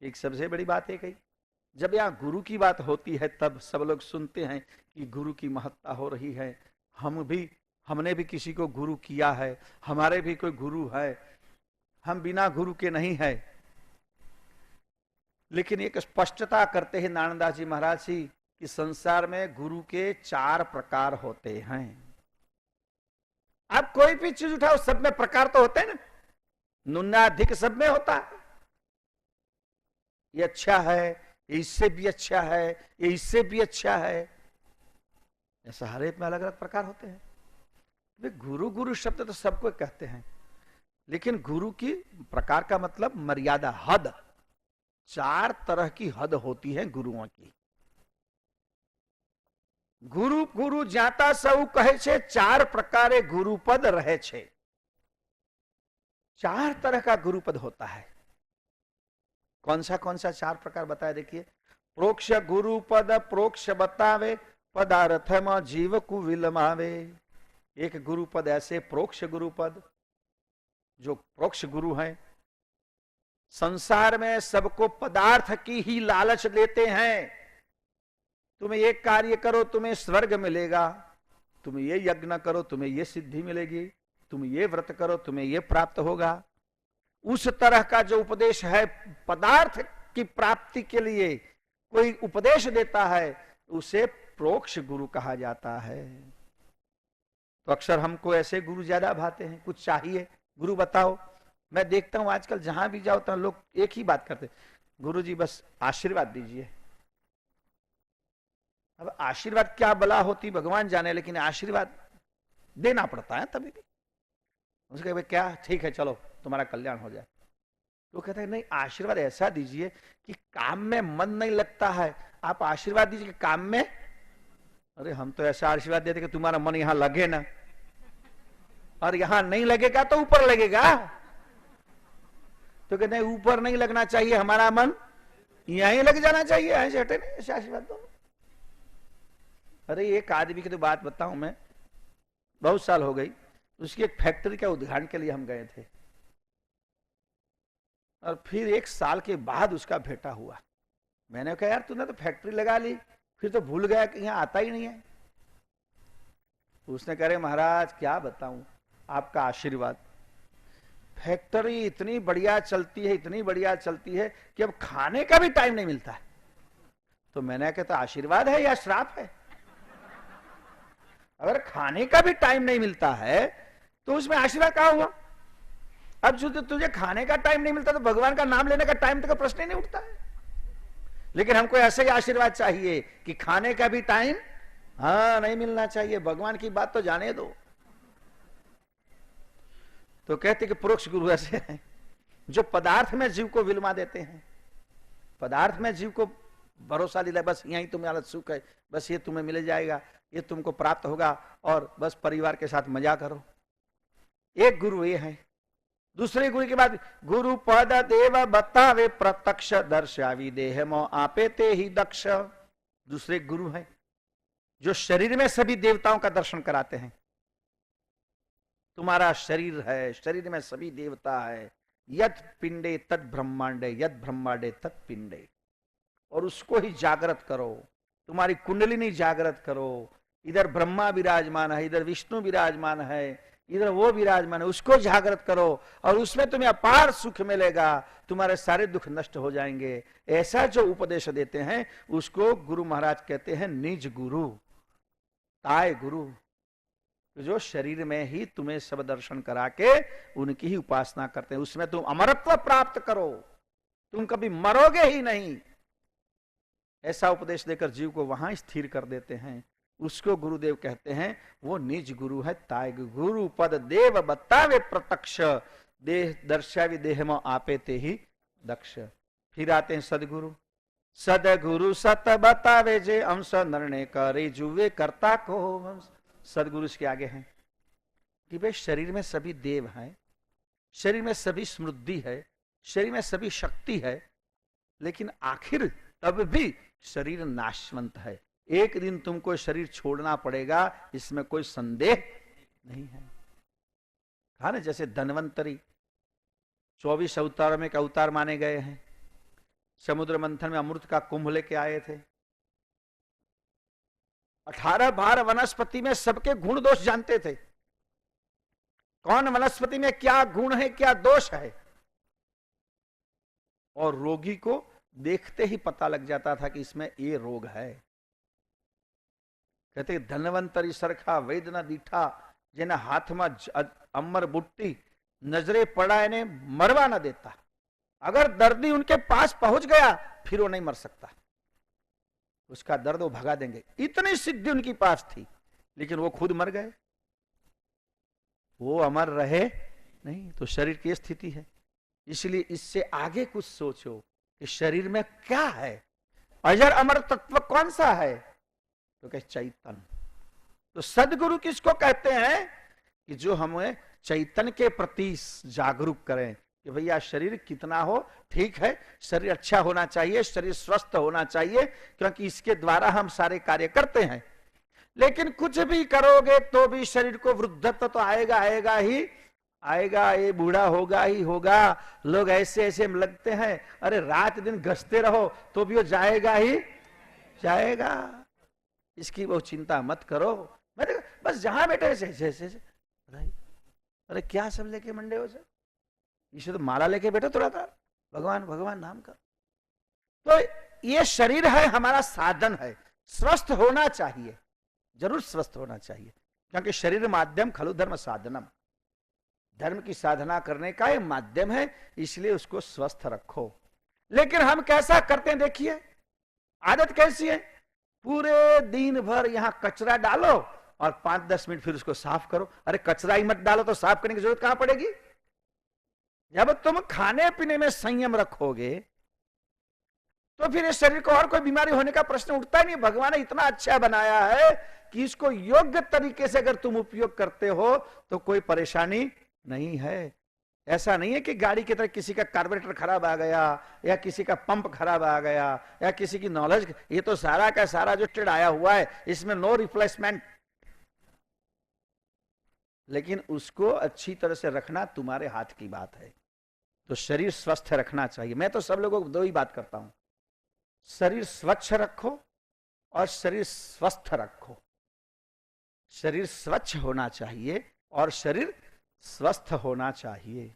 एक सबसे बड़ी बात है कही, जब यहाँ गुरु की बात होती है तब सब लोग सुनते हैं कि गुरु की महत्ता हो रही है। हमने भी किसी को गुरु किया है, हमारे भी कोई गुरु है, हम बिना गुरु के नहीं है। लेकिन एक स्पष्टता करते हैं नानंदास जी महाराज जी कि संसार में गुरु के 4 प्रकार होते हैं। आप कोई भी चीज उठाओ, सब में प्रकार तो होते हैं ना, नुन्ना अधिक सब में होता है। ये अच्छा है, ये इससे भी अच्छा है, ये इससे भी अच्छा है। ऐसा हर एक में अलग अलग प्रकार होते हैं। वे गुरु गुरु शब्द तो सबको कहते हैं, लेकिन गुरु की प्रकार का मतलब मर्यादा, हद। 4 तरह की हद होती है गुरुओं की। गुरु गुरु जाता सऊ कहे छे, 4 प्रकारे गुरुपद रहे छे। 4 तरह का गुरुपद होता है। कौन सा 4 प्रकार बताया देखिए। प्रोक्ष गुरुपद प्रोक्ष बतावे, पदार्थ में जीव को विलमावे। एक गुरुपद ऐसे प्रोक्ष गुरुपद, जो प्रोक्ष गुरु हैं, संसार में सबको पदार्थ की ही लालच देते हैं। तुम्हें ये कार्य करो तुम्हें स्वर्ग मिलेगा, तुम ये यज्ञ करो तुम्हें ये सिद्धि मिलेगी, तुम ये व्रत करो तुम्हें ये प्राप्त होगा। उस तरह का जो उपदेश है, पदार्थ की प्राप्ति के लिए कोई उपदेश देता है, उसे प्रोक्ष गुरु कहा जाता है। तो अक्सर हमको ऐसे गुरु ज्यादा भाते हैं। कुछ चाहिए, गुरु बताओ। मैं देखता हूं आजकल जहां भी जाओ तो लोग एक ही बात करते, गुरु जी बस आशीर्वाद दीजिए। अब आशीर्वाद क्या बला होती भगवान जाने, लेकिन आशीर्वाद देना पड़ता है तभी भी। उसके भाई क्या, ठीक है चलो तुम्हारा कल्याण हो जाए। तो कहते हैं नहीं, आशीर्वाद ऐसा दीजिए कि काम में मन नहीं लगता है। आप आशीर्वाद दीजिए कि काम में, अरे हम तो ऐसा आशीर्वाद देते कि तुम्हारा मन यहां लगे ना, और यहां नहीं लगेगा तो ऊपर लगेगा। तो कहते हैं ऊपर नहीं लगना चाहिए, हमारा मन यहीं लग जाना चाहिए। ऐसे हटे नहीं, ऐसे आशीर्वाद दो। अरे एक आदमी की तो बात बताऊं मैं, बहुत साल हो गई, उसकी एक फैक्ट्री के उद्घाटन के लिए हम गए थे, और फिर 1 साल के बाद उसका भेंटा हुआ। मैंने कहा यार तूने तो फैक्ट्री लगा ली, फिर तो भूल गया कि यहाँ आता ही नहीं है। उसने कह रहे महाराज क्या बताऊं, आपका आशीर्वाद। फैक्ट्री इतनी बढ़िया चलती है, इतनी बढ़िया चलती है कि अब खाने का भी टाइम नहीं मिलता है। तो मैंने कहा तो आशीर्वाद है या श्राप है? अगर खाने का भी टाइम नहीं मिलता है तो उसमें आशीर्वाद कहां हुआ? अब जो तुझे खाने का टाइम नहीं मिलता तो भगवान का नाम लेने का टाइम तक प्रश्न ही नहीं उठता है। लेकिन हमको ऐसे ही आशीर्वाद चाहिए कि खाने का भी टाइम नहीं मिलना चाहिए। भगवान की बात तो जाने दो। तो कहते कि पुरुष गुरु ऐसे हैं जो पदार्थ में जीव को विलमा देते हैं, पदार्थ में जीव को भरोसा दिलाए, बस यहीं तुम्हें सुख है, बस ये तुम्हें मिल जाएगा, ये तुमको प्राप्त होगा, और बस परिवार के साथ मजा करो। एक गुरु ये है। दूसरे गुरु के बाद गुरु पद देव बतावे, प्रत्यक्ष दर्शावी देह मो आपे ते ही दक्ष। दूसरे गुरु है जो शरीर में सभी देवताओं का दर्शन कराते हैं। तुम्हारा शरीर है, शरीर में सभी देवता है। यद पिंडे तद ब्रह्मांडे, यद ब्रह्मांडे तद पिंडे, और उसको ही जागृत करो। तुम्हारी कुंडलिनी जागृत करो। इधर ब्रह्मा विराजमान है, इधर विष्णु विराजमान है, इधर वो विराजमान है, उसको जागृत करो और उसमें तुम्हें अपार सुख मिलेगा, तुम्हारे सारे दुख नष्ट हो जाएंगे। ऐसा जो उपदेश देते हैं उसको गुरु महाराज कहते हैं निज गुरु, ताय गुरु, जो शरीर में ही तुम्हें सब दर्शन करा के उनकी ही उपासना करते हैं। उसमें तुम अमरत्व प्राप्त करो, तुम कभी मरोगे ही नहीं। ऐसा उपदेश देकर जीव को वहां स्थिर कर देते हैं। उसको गुरुदेव कहते हैं, वो निज गुरु है। ताय गुरु पद देव बतावे, प्रत्यक्ष देह दर्शावी देह में आपे ते ही दक्ष। फिर आते हैं सदगुरु। सदगुरु सत बतावे जे अंश निर्णय करे जुवे कर्ता को वंश। सदगुरु इसके आगे हैं कि भाई शरीर में सभी देव हैं, शरीर में सभी स्मृति है, शरीर में सभी शक्ति है, लेकिन आखिर तब भी शरीर नाशवंत है। एक दिन तुमको शरीर छोड़ना पड़ेगा, इसमें कोई संदेह नहीं है। कहा ना, जैसे धन्वंतरी 24 अवतार में एक अवतार माने गए हैं। समुद्र मंथन में अमृत का कुंभ लेके आए थे। 18 बार वनस्पति में सबके गुण दोष जानते थे, कौन वनस्पति में क्या गुण है क्या दोष है, और रोगी को देखते ही पता लग जाता था कि इसमें ये रोग है। कहते धनवंतरी सरखा वैद्य न दीठा, जेना हाथ में अमर बुट्टी, नजरे पड़ा इन्हें मरवा न देता। अगर दर्दी उनके पास पहुंच गया फिर वो नहीं मर सकता। उसका दर्द वो भगा देंगे। इतनी सिद्धि उनकी पास थी, लेकिन वो खुद मर गए, वो अमर रहे नहीं। तो शरीर की स्थिति है। इसलिए इससे आगे कुछ सोचो कि शरीर में क्या है, अजर अमर तत्व कौन सा है, तो कहे चैतन्य। तो सदगुरु किसको कहते हैं कि जो हमें चैतन्य के प्रति जागरूक करें कि भैया शरीर कितना हो ठीक है, शरीर अच्छा होना चाहिए, शरीर स्वस्थ होना चाहिए, क्योंकि इसके द्वारा हम सारे कार्य करते हैं। लेकिन कुछ भी करोगे तो भी शरीर को वृद्धत्व तो आएगा आएगा ही आएगा, ये बूढ़ा होगा ही होगा। लोग ऐसे ऐसे लगते हैं, अरे रात दिन गश्ते रहो तो भी वो जाएगा ही जाएगा, इसकी वो चिंता मत करो। मैं बस जहां बैठे ऐसे अरे क्या सब लेके मंडे हो सर, इसे तो माला लेके बैठो थोड़ा था, भगवान भगवान नाम का। तो ये शरीर है हमारा साधन है, स्वस्थ होना चाहिए, जरूर स्वस्थ होना चाहिए, क्योंकि शरीर माध्यम खलु धर्म साधनम, धर्म की साधना करने का एक माध्यम है, इसलिए उसको स्वस्थ रखो। लेकिन हम कैसा करते हैं देखिए, आदत कैसी है, पूरे दिन भर यहां कचरा डालो और 5-10 मिनट फिर उसको साफ करो। अरे कचरा ही मत डालो तो साफ करने की जरूरत कहां पड़ेगी। जब तुम खाने पीने में संयम रखोगे तो फिर इस शरीर को और कोई बीमारी होने का प्रश्न उठता ही नहीं। भगवान ने इतना अच्छा बनाया है कि इसको योग्य तरीके से अगर तुम उपयोग करते हो तो कोई परेशानी नहीं है। ऐसा नहीं है कि गाड़ी की तरह किसी का कार्बोरेटर खराब आ गया या किसी का पंप खराब आ गया या किसी की नॉलेज, ये तो सारा का सारा जो टेढ़ आया हुआ है, इसमें नो रिप्लेसमेंट। लेकिन उसको अच्छी तरह से रखना तुम्हारे हाथ की बात है। तो शरीर स्वस्थ रखना चाहिए। मैं तो सब लोगों को दो ही बात करता हूं, शरीर स्वच्छ रखो और शरीर स्वस्थ रखो। शरीर स्वच्छ होना चाहिए और शरीर स्वस्थ होना चाहिए।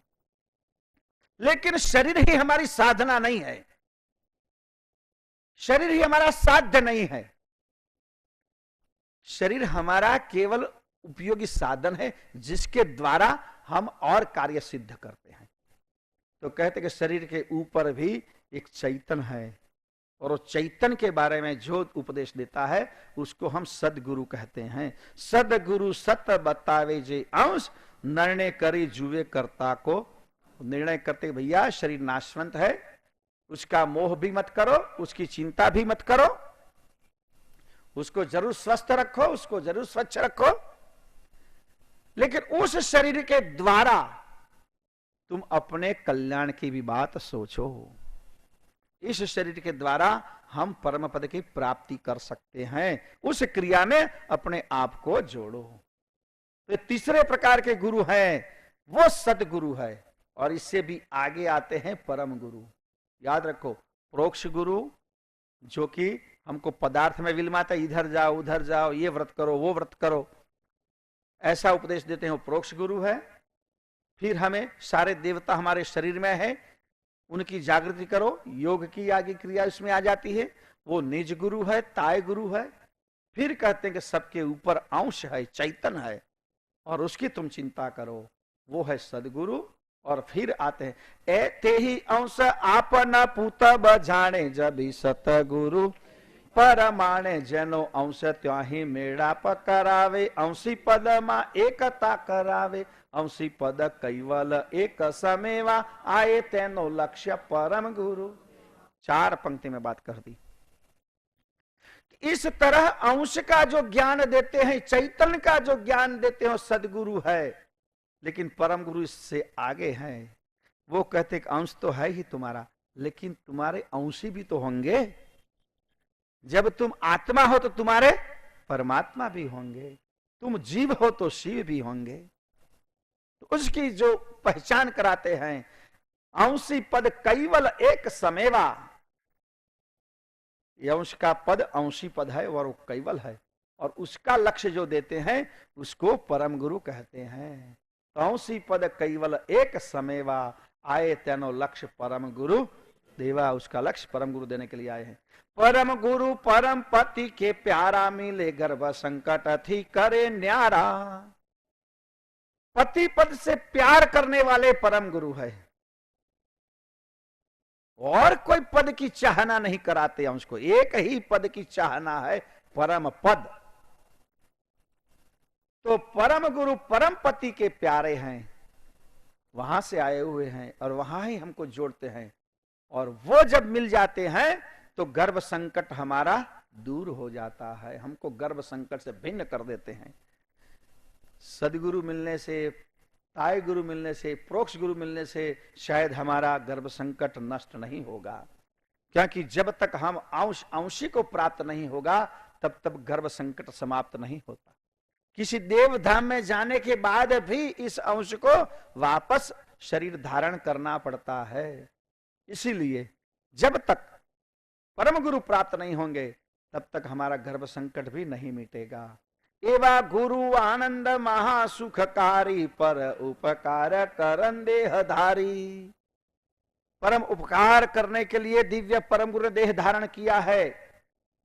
लेकिन शरीर ही हमारी साधना नहीं है, शरीर ही हमारा साध्य नहीं है। शरीर हमारा केवल उपयोगी साधन है जिसके द्वारा हम और कार्य सिद्ध करते हैं। तो कहते कि शरीर के ऊपर भी एक चैतन्य है, और वो चैतन्य के बारे में जो उपदेश देता है उसको हम सदगुरु कहते हैं। सदगुरु सत बतावे जे अंश, निर्णय करी जुए कर्ता को। निर्णय करते भैया शरीर नाशवंत है, उसका मोह भी मत करो, उसकी चिंता भी मत करो, उसको जरूर स्वस्थ रखो, उसको जरूर स्वच्छ रखो। लेकिन उस शरीर के द्वारा तुम अपने कल्याण की भी बात सोचो। इस शरीर के द्वारा हम परम पद की प्राप्ति कर सकते हैं, उस क्रिया में अपने आप को जोड़ो। तो तीसरे प्रकार के गुरु हैं, वो सदगुरु है। और इससे भी आगे आते हैं परम गुरु। याद रखो, प्रोक्ष गुरु जो कि हमको पदार्थ में विलमाता, इधर जाओ उधर जाओ, ये व्रत करो वो व्रत करो, ऐसा उपदेश देते हैं, वो प्रोक्ष गुरु है। फिर हमें सारे देवता हमारे शरीर में है, उनकी जागृति करो, योग की आगे क्रिया इसमें आ जाती है, वो निज गुरु है, ताय गुरु है। फिर कहते हैं कि सबके ऊपर अंश है, चैतन्य है, और उसकी तुम चिंता करो, वो है सदगुरु। और फिर आते हैं ए ते ही अंश आपना पूत बजाने, जब सतगुरु परमाणे जनो अंश त्याही मेड़ा पकरावे, अंशी पद मा एकता करावे, अंशी पद कैवल एक समेवा, आए तेनो लक्ष्य परम गुरु। 4 पंक्ति में बात कर दी। इस तरह अंश का जो ज्ञान देते हैं, चैतन्य का जो ज्ञान देते हैं, सदगुरु है। लेकिन परम गुरु इससे आगे हैं, वो कहते कि अंश तो है ही तुम्हारा, लेकिन तुम्हारे अंशी भी तो होंगे। जब तुम आत्मा हो तो तुम्हारे परमात्मा भी होंगे, तुम जीव हो तो शिव भी होंगे। तो उसकी जो पहचान कराते हैं, अंशी पद कैवल एक समेवा। अंश का पद अंशी पद है और वो कैवल है, और उसका लक्ष्य जो देते हैं उसको परम गुरु कहते हैं। तो अंशी पद कैवल एक समेवा, आए तेनो लक्ष्य परम गुरु देवा। उसका लक्ष्य परम गुरु देने के लिए आए हैं। परम गुरु परम पति के प्यारा, मिले गर्भ संकट थी करे न्यारा। पति पद से प्यार करने वाले परम गुरु है। और कोई पद की चाहना नहीं कराते अंश को, एक ही पद की चाहना है, परम पद। तो परम गुरु परम पति के प्यारे हैं, वहां से आए हुए हैं और वहां ही हमको जोड़ते हैं। और वो जब मिल जाते हैं तो गर्भ संकट हमारा दूर हो जाता है, हमको गर्भ संकट से भिन्न कर देते हैं। सदगुरु मिलने से, ताय गुरु मिलने से, प्रोक्ष गुरु मिलने से शायद हमारा गर्भ संकट नष्ट नहीं होगा, क्योंकि जब तक हम अंशी को प्राप्त नहीं होगा तब तक गर्भ संकट समाप्त नहीं होता। किसी देव धाम में जाने के बाद भी इस अंश को वापस शरीर धारण करना पड़ता है। इसीलिए जब तक परम गुरु प्राप्त नहीं होंगे तब तक हमारा गर्भ संकट भी नहीं मिटेगा। एवा गुरु आनंद महासुखकारी, पर उपकार करन देहधारी। परम उपकार करने के लिए दिव्य परम गुरु ने देह धारण किया है,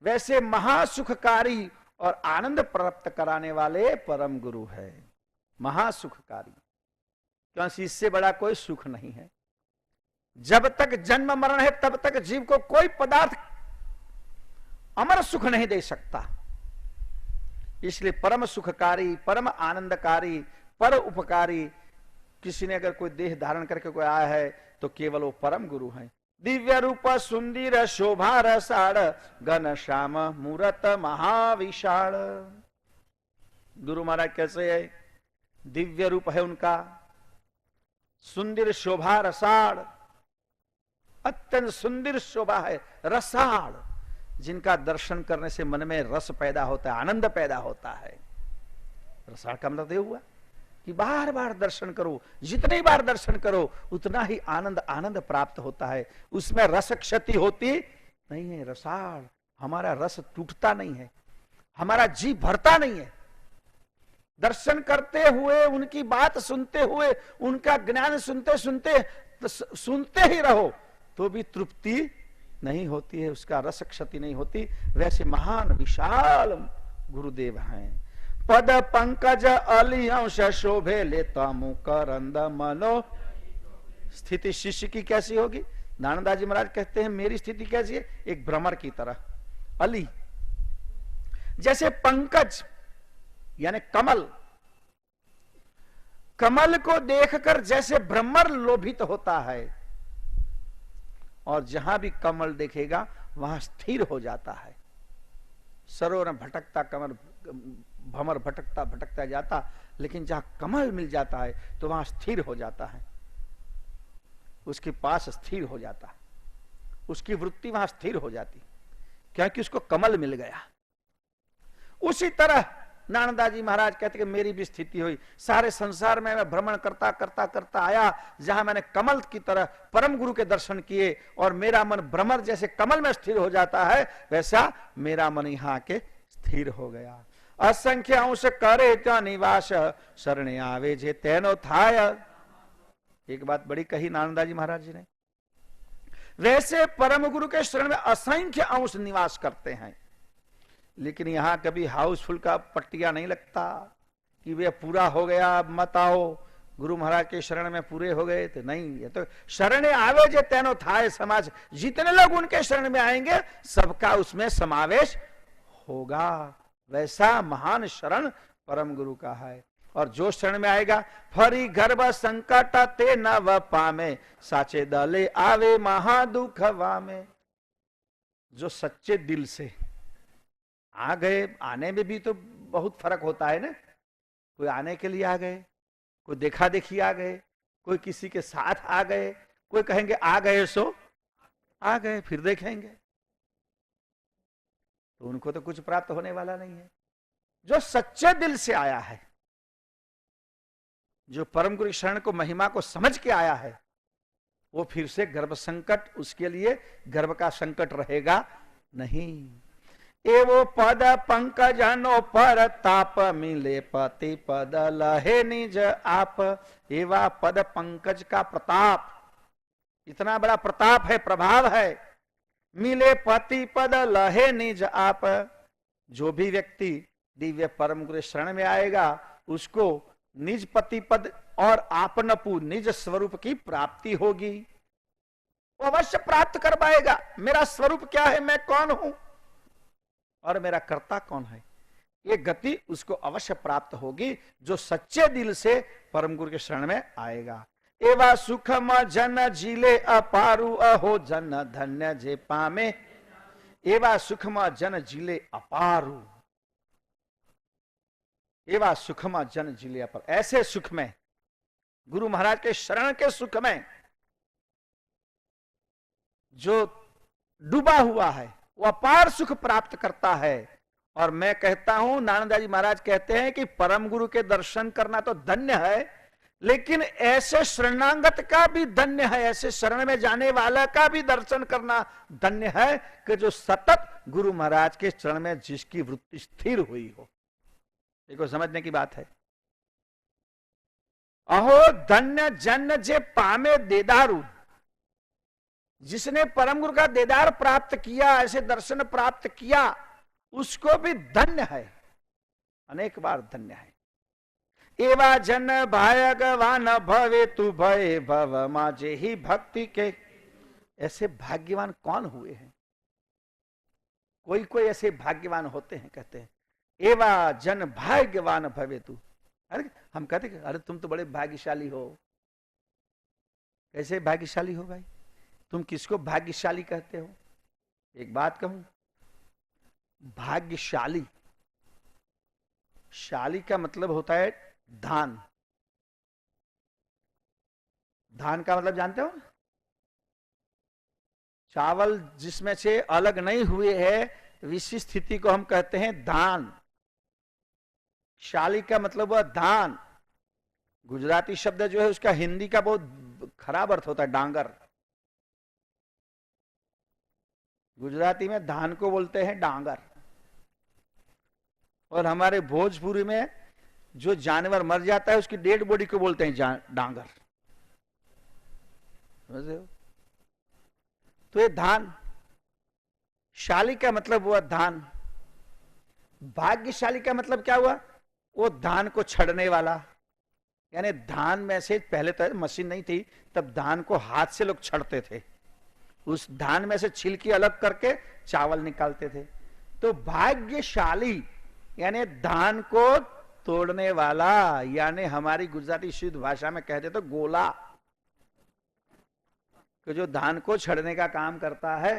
वैसे महासुखकारी और आनंद प्राप्त कराने वाले परम गुरु है, महासुखकारी। क्योंकि इससे बड़ा कोई सुख नहीं है। जब तक जन्म मरण है तब तक जीव को कोई पदार्थ अमर सुख नहीं दे सकता। इसलिए परम सुखकारी, परम आनंदकारी, पर उपकारी, किसी ने अगर कोई देह धारण करके कोई आया है तो केवल वो परम गुरु है। दिव्य रूप सुंदर शोभा रसाड़, घन श्याम मूरत महाविशाल। गुरु महाराज कैसे है? दिव्य रूप है उनका, सुंदर शोभा रसाड़, अत्यंत सुंदर शोभा है, रसाड़, जिनका दर्शन करने से मन में रस पैदा होता है, आनंद पैदा होता है। रसाड़ का मतलब हुआ कि बार बार दर्शन करो, जितनी बार दर्शन करो उतना ही आनंद प्राप्त होता है, उसमें रस क्षति होती नहीं है। रसाड़, हमारा रस टूटता नहीं है, हमारा जी भरता नहीं है। दर्शन करते हुए, उनकी बात सुनते हुए, उनका ज्ञान सुनते ही रहो तो भी तृप्ति नहीं होती है, उसका रस क्षति नहीं होती। वैसे महान विशाल गुरुदेव हैं। पद पंकज अली अंश शोभे लेता मुकरंद मनो। स्थिति शिष्य की कैसी होगी? नानंदा जी महाराज कहते हैं मेरी स्थिति कैसी है? एक भ्रमर की तरह। अली जैसे पंकज यानी कमल, कमल को देखकर जैसे भ्रमर लोभित होता है और जहां भी कमल देखेगा वहां स्थिर हो जाता है। सरोवर में भटकता कमल, भ्रमर भटकता भटकता जाता, लेकिन जहां कमल मिल जाता है तो वहां स्थिर हो जाता है, उसके पास स्थिर हो जाता है, उसकी वृत्ति वहां स्थिर हो जाती, क्योंकि उसको कमल मिल गया। उसी तरह नानंदा जी महाराज कहते कि मेरी भी स्थिति हुई। सारे संसार में मैं भ्रमण करता करता करता आया, जहां मैंने कमल की तरह परम गुरु के दर्शन किए और मेरा मन भ्रमर जैसे कमल में स्थिर हो जाता है, वैसा मेरा मन यहाँ के स्थिर हो गया। असंख्य अंश करे क्या निवास, शरणे आवे जे तेनो थाय। एक बात बड़ी कही नानंदा जी महाराज जी ने, वैसे परम गुरु के शरण में असंख्य अंश निवास करते हैं, लेकिन यहां कभी हाउसफुल का पट्टिया नहीं लगता कि वे पूरा हो गया मत आओ, गुरु महाराज के शरण में पूरे हो गए तो नहीं। ये तो शरणे आवे जे तेनो थाय समाज, जितने लोग उनके शरण में आएंगे सबका उसमें समावेश होगा। वैसा महान शरण परम गुरु का है। और जो शरण में आएगा, फरी गर्भ संकट ते नव पामे, साचे दले आवे महादुख वामे। जो सच्चे दिल से आ गए, आने में भी तो बहुत फर्क होता है ना। कोई आने के लिए आ गए, कोई देखा देखी आ गए, कोई किसी के साथ आ गए, कोई कहेंगे आ गए सो आ गए फिर देखेंगे, तो उनको तो कुछ प्राप्त होने वाला नहीं है। जो सच्चे दिल से आया है, जो परम गुरु शरण को महिमा को समझ के आया है, वो फिर से गर्भ संकट, उसके लिए गर्भ का संकट रहेगा नहीं। एवो पद पंकजनो पर ताप, मिले पति पद लहे निज आप। एवा पद पंकज का प्रताप, इतना बड़ा प्रताप है, प्रभाव है। मिले पति पद लहे निज आप। जो भी व्यक्ति दिव्य परम गुरु शरण में आएगा उसको निज पति पद और आपनपु निज स्वरूप की प्राप्ति होगी। वो अवश्य प्राप्त कर पाएगा। मेरा स्वरूप क्या है, मैं कौन हूं और मेरा कर्ता कौन है, ये गति उसको अवश्य प्राप्त होगी जो सच्चे दिल से परम गुरु के शरण में आएगा। एवा सुखम जन जीले अपारु अहो जन धन्य जे पामे, एवा सुखम जन जीले अपारु, एवा सुखम जन जीले अपार, ऐसे सुख में, गुरु महाराज के शरण के सुख में जो डूबा हुआ है वो अपार सुख प्राप्त करता है। और मैं कहता हूं, नानंदा जी महाराज कहते हैं कि परम गुरु के दर्शन करना तो धन्य है, लेकिन ऐसे शरणांगत का भी धन्य है, ऐसे शरण में जाने वाला का भी दर्शन करना धन्य है कि जो सतत गुरु महाराज के चरण में जिसकी वृत्ति स्थिर हुई हो। देखो समझने की बात है। अहो धन्य जन जे पामे देदारू, जिसने परम गुरु का देदार प्राप्त किया, ऐसे दर्शन प्राप्त किया, उसको भी धन्य है, अनेक बार धन्य है। एवा जन भाग्यवान भवे तु भय भव माजे ही भक्ति के, ऐसे भाग्यवान कौन हुए हैं? कोई कोई ऐसे भाग्यवान होते हैं, कहते हैं एवा जन भाग्यवान भवे तु। अरे हम कहते हैं अरे तुम तो बड़े भाग्यशाली हो। कैसे भाग्यशाली हो भाई? तुम किसको भाग्यशाली कहते हो? एक बात कहूं, भाग्यशाली, शाली का मतलब होता है धान। धान का मतलब जानते हो? चावल जिसमें से अलग नहीं हुए है विशिष्ट स्थिति को हम कहते हैं धान। शाली का मतलब हुआ धान। गुजराती शब्द जो है उसका हिंदी का बहुत खराब अर्थ होता है, डांगर। गुजराती में धान को बोलते हैं डांगर, और हमारे भोजपुरी में जो जानवर मर जाता है उसकी डेड बॉडी को बोलते हैं डांगर। समझ रहे हो? तो ये धान, शाली का मतलब हुआ धान। भाग्यशाली का मतलब क्या हुआ? वो धान को छड़ने वाला, यानी धान में से पहले तो मशीन नहीं थी, तब धान को हाथ से लोग छड़ते थे, उस धान में से छिलकी अलग करके चावल निकालते थे। तो भाग्यशाली यानी धान को तोड़ने वाला, यानी हमारी गुजराती शुद्ध भाषा में कहते तो गोला, कि जो धान को छड़ने का काम करता है।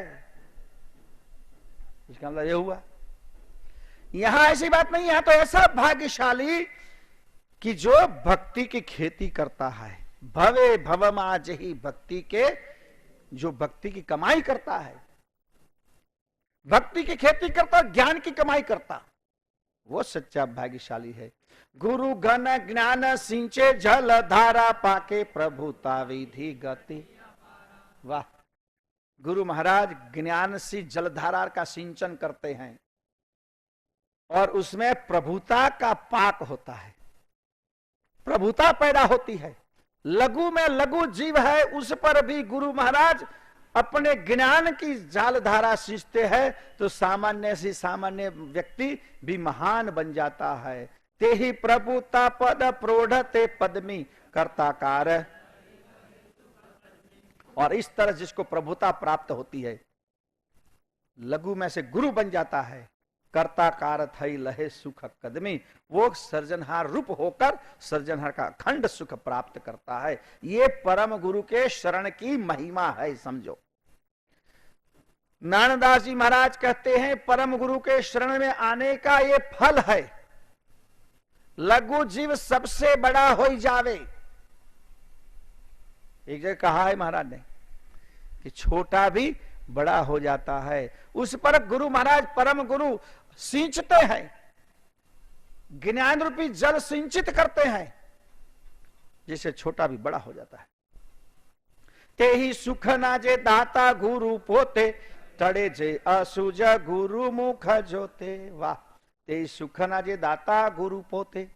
इसका मतलब यह हुआ। यहां ऐसी बात नहीं, यहां तो ऐसा भाग्यशाली कि जो भक्ति की खेती करता है। भवे भवमाज ही भक्ति के, जो भक्ति की कमाई करता है, भक्ति की खेती करता, ज्ञान की कमाई करता, वो सच्चा भाग्यशाली है। गुरु घन ज्ञान सिंचे जल धारा पाके प्रभुता विधि गति। वाह! गुरु महाराज ज्ञान से जलधारा का सिंचन करते हैं और उसमें प्रभुता का पाक होता है, प्रभुता पैदा होती है। लघु में लघु जीव है, उस पर भी गुरु महाराज अपने ज्ञान की जलधारा सींचते हैं, तो सामान्य से सामान्य व्यक्ति भी महान बन जाता है। ते ही प्रभुता पद प्रोढ़ते पद्मी कर्ताकार। और इस तरह जिसको प्रभुता प्राप्त होती है, लघु में से गुरु बन जाता है, कर्ताकार थई लहे सुख कदमी, वो सर्जनहार रूप होकर सर्जनहार का अखंड सुख प्राप्त करता है। ये परम गुरु के शरण की महिमा है, समझो। नानदास जी महाराज कहते हैं परम गुरु के शरण में आने का ये फल है। लघु जीव सबसे बड़ा हो जावे। एक जगह कहा है महाराज ने कि छोटा भी बड़ा हो जाता है। उस पर गुरु महाराज परम गुरु सिंचते हैं, ज्ञान रूपी जल सिंचित करते हैं, जिससे छोटा भी बड़ा हो जाता है। ते ही सुख ना जे दाता गुरु पोते, तड़े जे असुज गुरु मुख जोते। वाह! ते ही सुख ना जे दाता गुरु पोते,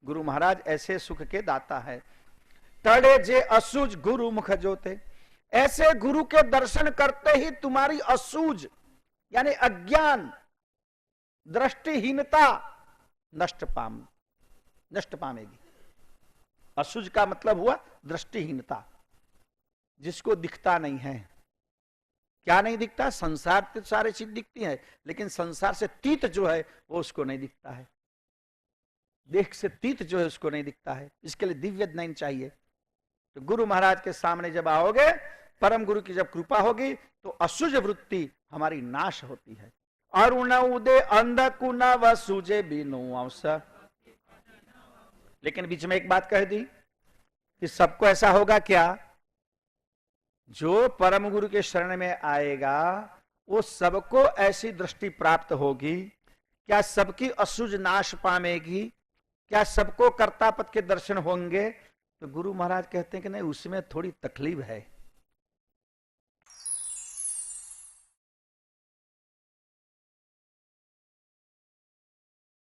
गुरु महाराज ऐसे सुख के दाता है। तड़े जे असुज गुरु मुख जोते, ऐसे गुरु के दर्शन करते ही तुम्हारी असूज यानी अज्ञान, दृष्टिहीनता नष्ट पामेगी। असूज का मतलब हुआ दृष्टिहीनता। जिसको दिखता नहीं है। क्या नहीं दिखता? संसार तो सारे चीज दिखती है, लेकिन संसार से तीत जो है वो उसको नहीं दिखता है। देख से तीत जो है उसको नहीं दिखता है। इसके लिए दिव्य ज्ञान चाहिए। तो गुरु महाराज के सामने जब आओगे, परम गुरु की जब कृपा होगी, तो असुज वृत्ति हमारी नाश होती है। अरुण उदय अंधकुन व सूजे बिनु अवसर। लेकिन बीच में एक बात कह दी कि सबको ऐसा होगा क्या? जो परम गुरु के शरण में आएगा वो सबको ऐसी दृष्टि प्राप्त होगी। क्या सबकी असुज नाश पामेगी? क्या सबको कर्तापद के दर्शन होंगे? तो गुरु महाराज कहते हैं कि नहीं, उसमें थोड़ी तकलीफ है।